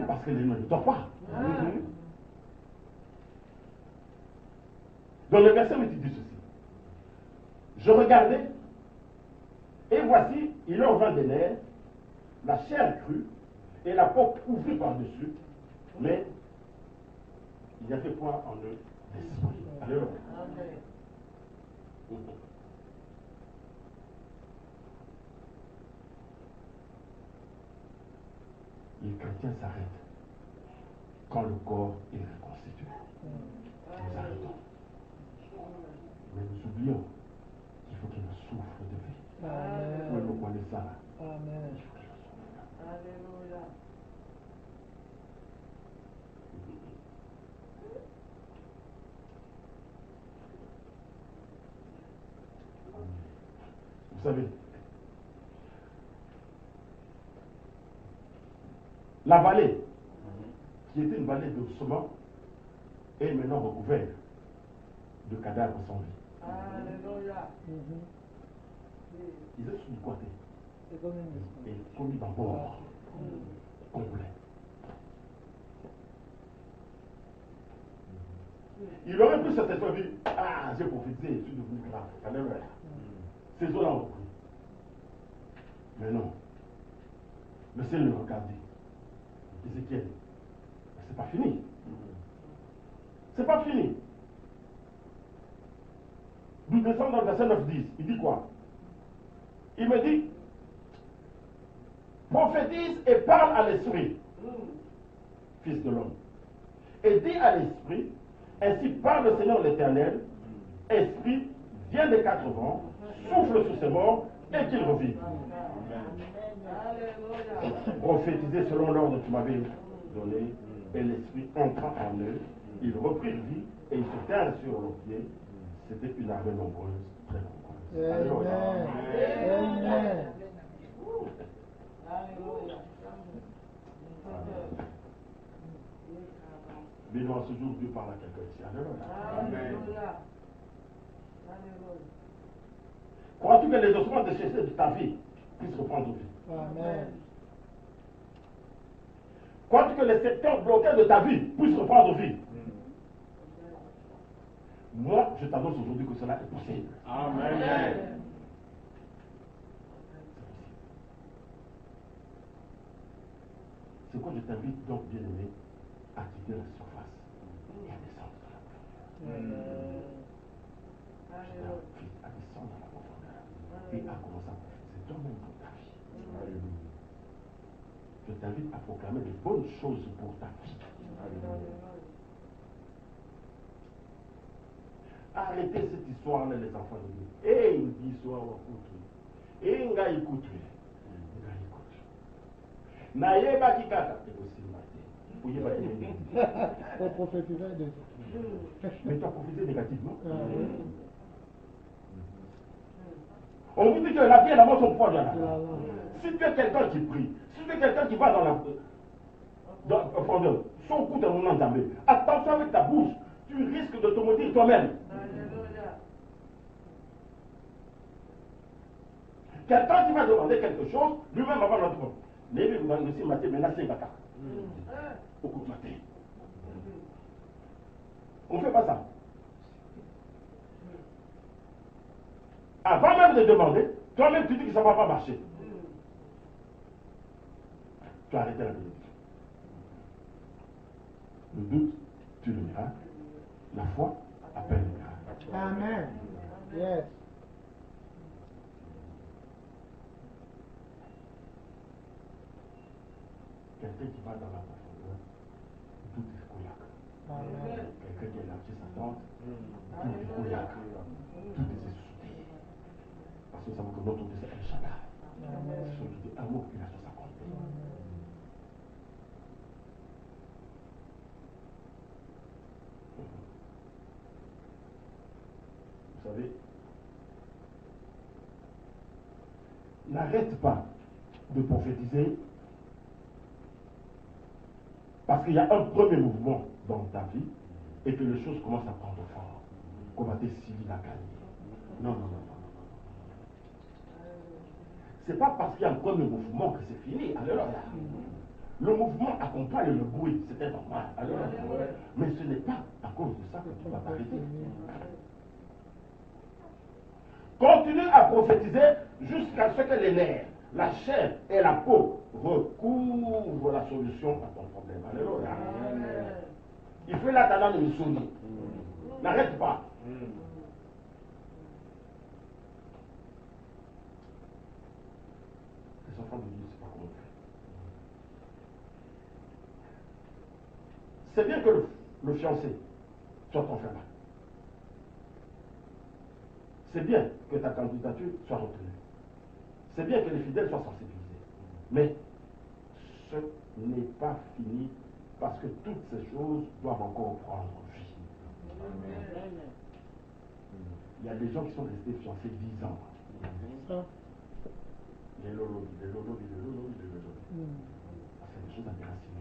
Parce que l'ennemi ne dort pas. Dans le verset où il dit ceci, je regardais, et voici, il leur vint des nerfs, la chair crue, et la peau ouvrie par-dessus, mais il n'y avait point en eux d'esprit. Alléluia. Les chrétiens s'arrêtent quand le corps est reconstitué. Nous arrêtons. Mais nous oublions qu'il faut qu'il nous souffre de vie. Vous nous connaissez ça là. Amen. Il faut qu'il nous souffre. Alléluia. Vous savez, la vallée, qui était une vallée d'ossements, est maintenant recouverte de cadavres sans vie. Alléluia. Ils étaient sur du côté. C'est comme une mission. Et commis d'abord. Complet. Il aurait pu cette fois dire, ah, j'ai prophétisé, je suis devenu grave. Alléluia. Ces eaux-là ont repris. Mais non. Le ciel le regardait. Ézéchiel, c'est pas fini. C'est pas fini. Nous descendons dans le verset 9-10. Il dit quoi? Il me dit, prophétise et parle à l'esprit, fils de l'homme. Et dis à l'esprit, ainsi parle le Seigneur l'Éternel, esprit, viens des 4 vents, souffle sur ses morts et qu'il revive. Prophétiser selon l'ordre que tu m'avais donné, et l'esprit entra en eux, ils reprirent vie et ils se tinrent sur leurs pieds. C'était une armée nombreuse, très nombreuse. Alléluia. Amen. Mais à ce jour, Dieu parle à quelqu'un ici. Alléluia. Crois-tu que les ossements déchets de ta vie puissent reprendre vie? Amen. Crois-tu que les secteurs bloqués de ta vie puissent reprendre vie? Moi, je t'annonce aujourd'hui que cela est possible. Amen. C'est quoi je t'invite donc, bien-aimé, à quitter la surface et à descendre dans la profondeur. Je t'invite à descendre dans la profondeur et à commencer à prophétiser toi-même pour ta vie. Je t'invite à proclamer de bonnes choses pour ta vie. Arrêtez cette histoire-là, les enfants de Dieu. Et une histoire au couple. Et une gars écoute. Naïeba qui kaka. Et aussi maté. Pour prophétiser des Mais tu as prophétisé négativement. oui. On vous dit que la vie et la mort sont proches de la C'est la main. langue. Si tu es quelqu'un qui prie, si tu es quelqu'un qui va dans la profondeur, son coup de moment d'entamé, attention avec ta bouche, tu risques de te maudire toi-même. Quelqu'un qui va demander quelque chose, lui-même avant notre monde. Mais vous allez aussi mater, maintenant c'est bata. Au coup de matin. On ne fait pas ça. Avant même de demander, toi-même tu dis que ça ne va pas marcher. Tu as arrêté la bénédiction. Le doute, tu le miracle. La foi appelle le miracle. Amen. Yes. Quelqu'un qui va dans la profondeur, tout est couillac. Amen. Quelqu'un qui est là chez sa tante, tout est couillac. Tout est essoufflé. Parce que nous savons que notre Dieu c'est El Shaddai. Amen. Celui qui dit un mot, il a sur sa compte. Vous savez, n'arrête pas de prophétiser parce qu'il y a un premier mouvement dans ta vie et que les choses commencent à prendre forme. Comme a été Sylvie l'a gagné. Non, non, non, non, non. C'est pas parce qu'il y a un premier mouvement que c'est fini. Alléluia. Le mouvement accompagne le bruit, c'était normal. Alléluia. Mais ce n'est pas à cause de ça que tu vas t'arrêter. Continue à prophétiser jusqu'à ce que les nerfs, la chair et la peau recouvrent la solution à ton problème. Alléluia. Il fait l'attendant de missionner. N'arrête pas. Les enfants de Dieu, c'est pas comment on fait. C'est bien que le fiancé soit ton frère. C'est bien que ta candidature soit retenue. C'est bien que les fidèles soient sensibilisés. Mais ce n'est pas fini parce que toutes ces choses doivent encore prendre vie. Il y a des gens qui sont restés fiancés 10 ans. Les lolo, les lolo, les lolo, les lolo. C'est des choses intéressives.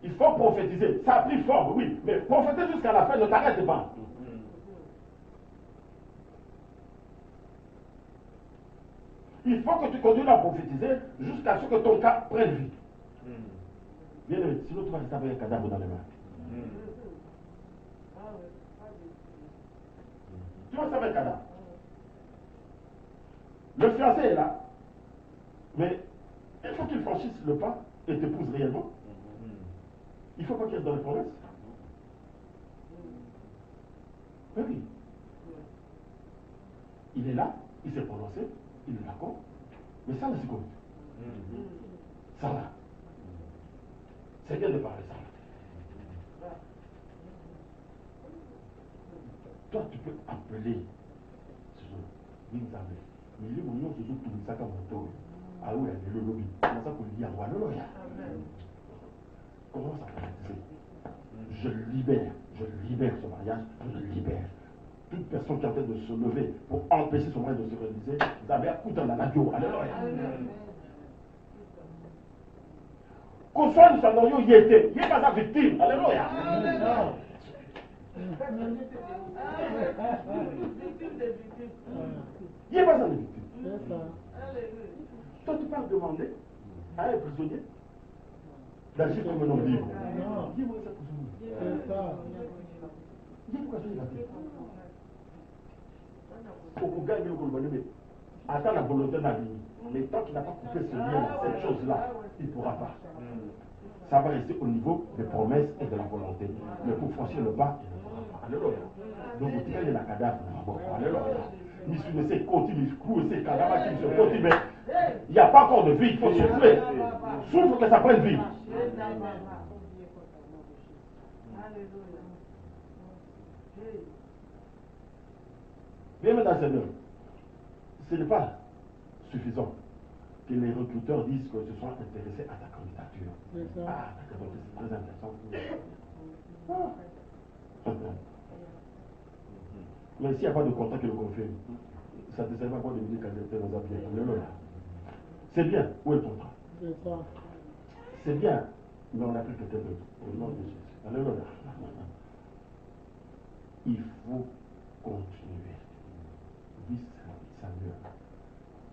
Il faut prophétiser. Ça a pris forme, oui. Mais prophétiser jusqu'à la fin, ne t'arrête pas. Il faut que tu continues à prophétiser jusqu'à ce que ton cas prenne vie. Bien aimé, sinon tu vas rester avec un cadavre dans les mains. Tu vas rester avec un cadavre. Le fiancé est là, mais il faut qu'il franchisse le pas et t'épouse réellement. Il faut pas qu'il reste dans les promesses. Oui. Il est là, il s'est prononcé, il est d'accord, mais ça, c'est comme ça là. C'est bien de parler ça là. Toi, tu peux appeler ce Binzame. Mais il est mon nom, c'est tout ça comme un tour. Ah oui, il est le lobby. Comment ça pour lui dire, comment ça peut être? Je libère ce mariage, je le libère. Toute personne qui est en train de se lever pour empêcher son mariage de se réaliser, vous avez écouté la radio. Alléluia. Qu'on soit le scénario, il était. Il n'est pas sa victime. Alléluia. Il n'est pas sa victime. Toi, tu peux demander à un prisonnier d'agir comme un homme libre. Dis-moi ça pour C'est ça. dis-moi ça. Faut qu'on gagne le Golbanais, mais attends la volonté d'avenir. Mais tant qu'il n'a pas coupé ce lien, cette chose-là, il ne pourra pas. Ça va rester au niveau des promesses et de la volonté. Mais pour franchir le pas, il ne pourra pas. Alléluia. Donc, vous tirez la cadavre. Alléluia. Mais c'est continue, c'est cadavre qui se continue. Il n'y a pas encore de vie, il faut souffler. Souffle que ça prenne vie. Bien, mesdames et messieurs, ce n'est pas suffisant que les recruteurs disent que se sont intéressés à ta candidature. Ah, c'est très intéressant. Mais s'il n'y a pas de contrat qui le confirme, ça ne te sert pas de venir candidater dans un bien. C'est bien. Où est le contrat? C'est bien, mais on a pris quelqu'un d'autre. Au nom de Jésus. Alléluia. Il faut continuer. Oui, Samuel,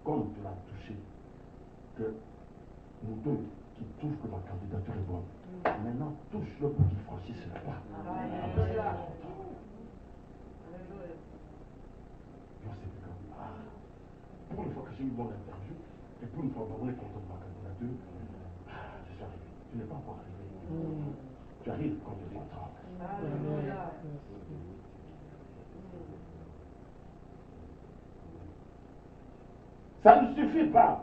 comme tu l'as touché, que nous deux qui trouvent que ma candidature est bonne, maintenant touche-le pour qu'il franchisse le pas. Pour une fois que j'ai eu une bonne interview, et pour une fois que on est content de ma candidature, je suis arrivé. Tu n'es pas encore arrivé. Tu arrives quand tu es content. Ça ne suffit pas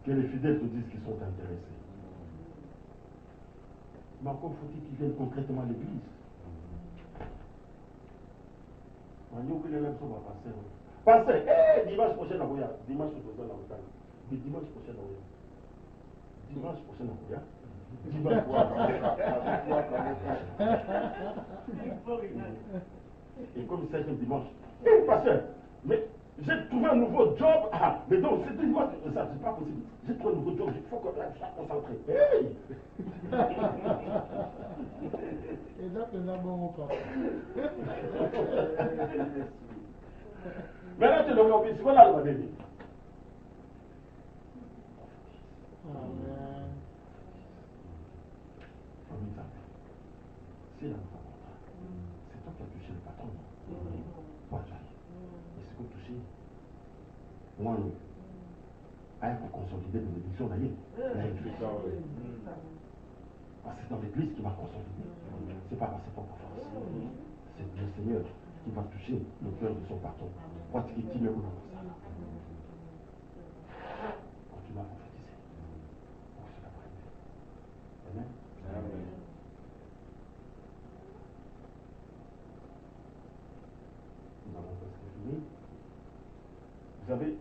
que les fidèles te disent qu'ils sont intéressés. Mais encore faut-il qu'ils viennent concrètement à l'église. Pasteur, dimanche prochain, dimanche prochain, dimanche prochain, dimanche prochain, dimanche prochain. Et comme c'est un dimanche, pasteur, mais j'ai trouvé un nouveau job. Ah, mais donc, c'est dimanche, ça c'est pas possible. J'ai trouvé un nouveau job, il faut que là, je sois concentré. Hey! Et là, tu n'as bon pas. Maintenant, tu devrais oublier, c'est quoi là le bébé? Amen. C'est la nouveau contrat. C'est toi qui as touché le patron. Moi, j'arrive. Et ce que touché, moi, pour consolider mes émissions d'ailleurs. C'est dans l'église qui m'a consolidé. C'est pas par ses propres forces. C'est le Seigneur qui va toucher le cœur de son patron. Moi, tu dis le boulot. Continue à prophétiser. Pour que cela prenne. Amen. Amen. Nous avons presque fini. Vous savez,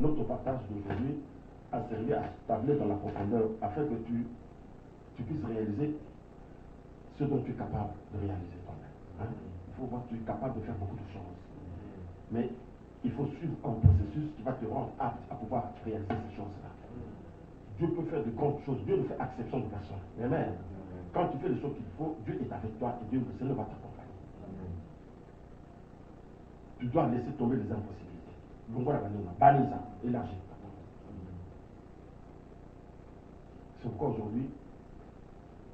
notre partage d'aujourd'hui a servi à tabler dans la profondeur afin que tu puisses réaliser ce dont tu es capable de réaliser toi-même. Hein? Il faut voir que tu es capable de faire beaucoup de choses. Mais il faut suivre un processus qui va te rendre apte à pouvoir réaliser ces choses-là. Dieu peut faire de grandes choses. Dieu ne fait exception de personne. Amen. Quand tu fais les choses qu'il faut, Dieu est avec toi et Dieu, le Seigneur va t'accompagner. Tu dois laisser tomber les impossibilités. Donc voilà, banisa, élargis. C'est pourquoi aujourd'hui,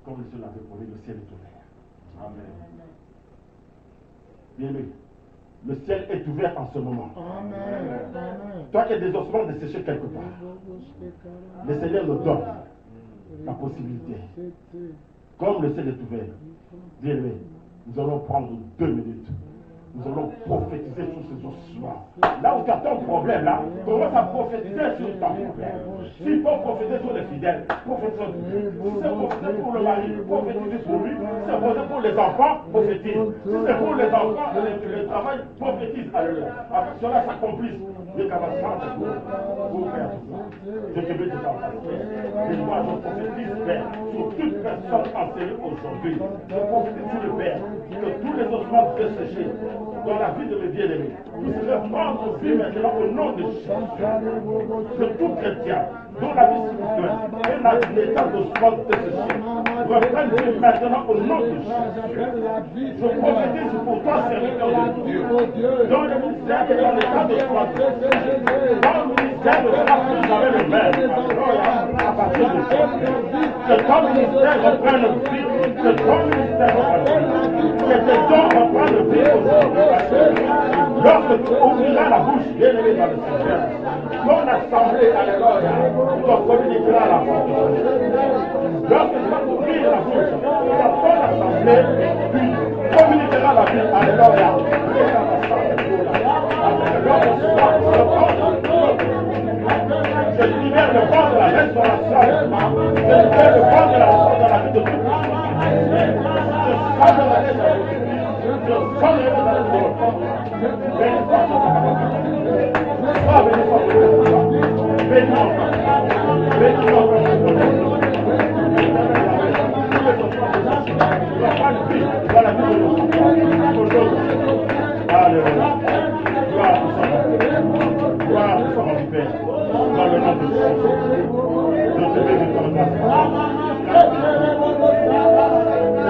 comme le Seigneur l'avait promis, le ciel est ouvert. Amen. Bien aimé, le ciel est ouvert en ce moment. Amen. Toi qui as des ossements desséchés quelque part, le Seigneur nous donne la possibilité. Comme le ciel est ouvert, bien aimé, nous allons prendre 2 minutes. Nous allons prophétiser sur ces ossements. Là où tu as ton problème, là, commence à prophétiser sur ton problème. S'il faut prophétiser sur les fidèles, prophétiser sur lui. Si c'est prophétiser pour le mari, prophétiser pour lui. Si c'est prophétiser pour les enfants, prophétise. Si c'est pour les enfants, le travail, prophétise. Alléluia. Afin que cela s'accomplisse. Je te bénis de ta part. Et moi, je prophétise, Père, sur toute personne enseignée aujourd'hui. Je prophétise sur le Père, que tous les ossements desséchés dans la vie de mes bien-aimés, nous serons prendre vie maintenant au nom de Jésus. De tout chrétien, dont la vie spirituelle et l'état d'ossements desséchés, reprennent vie maintenant au nom de Jésus. Je prophétise pour toi, serviteur de Dieu, dans le ministère et dans l'état d'ossements desséchés. Dans le ministère de la plus jamais le même. À partir de aujourd'hui, que ton ministère reprenne vie, que ton ministère reprenne vie, que tes dons reprennent vie aujourd'hui. Lorsque tu ouvriras la bouche, bien aimé dans le Seigneur, ton assemblée, alléluia, tu communiqueras la force. Lorsque tu vas ouvrir la bouche, dans ton assemblée, tu communiqueras la vie, alléluia. Je libère le vent de la restauration. Je libère le vent de la restauration dans la vie de tout le monde. Je sens de la restauration. Je sens de la restauration. Dans le nom de Jésus, je te mets de ton grâce.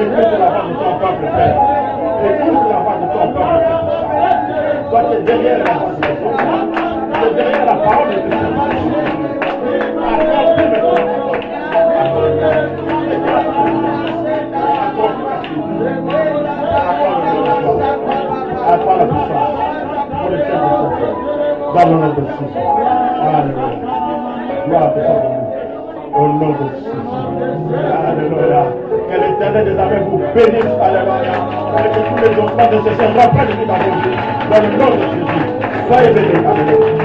Écoute la voix de ton peuple, Père. Écoute la voix de ton peuple. Toi qui es derrière la situation, tu es derrière la parole de Dieu. Accomplis maintenant. Accorde la puissance pour les chefs de Dieu. Dans le nom de Jésus. Alléluia. Gloire à toi. Au nom de Jésus. Alléluia. Que l'Éternel des armées vous bénisse. Alléluia. Et que tous les enfants de ce Seigneur reprennent de vie dans vos vies. Dans le nom de Jésus. Soyez bénis. Alléluia.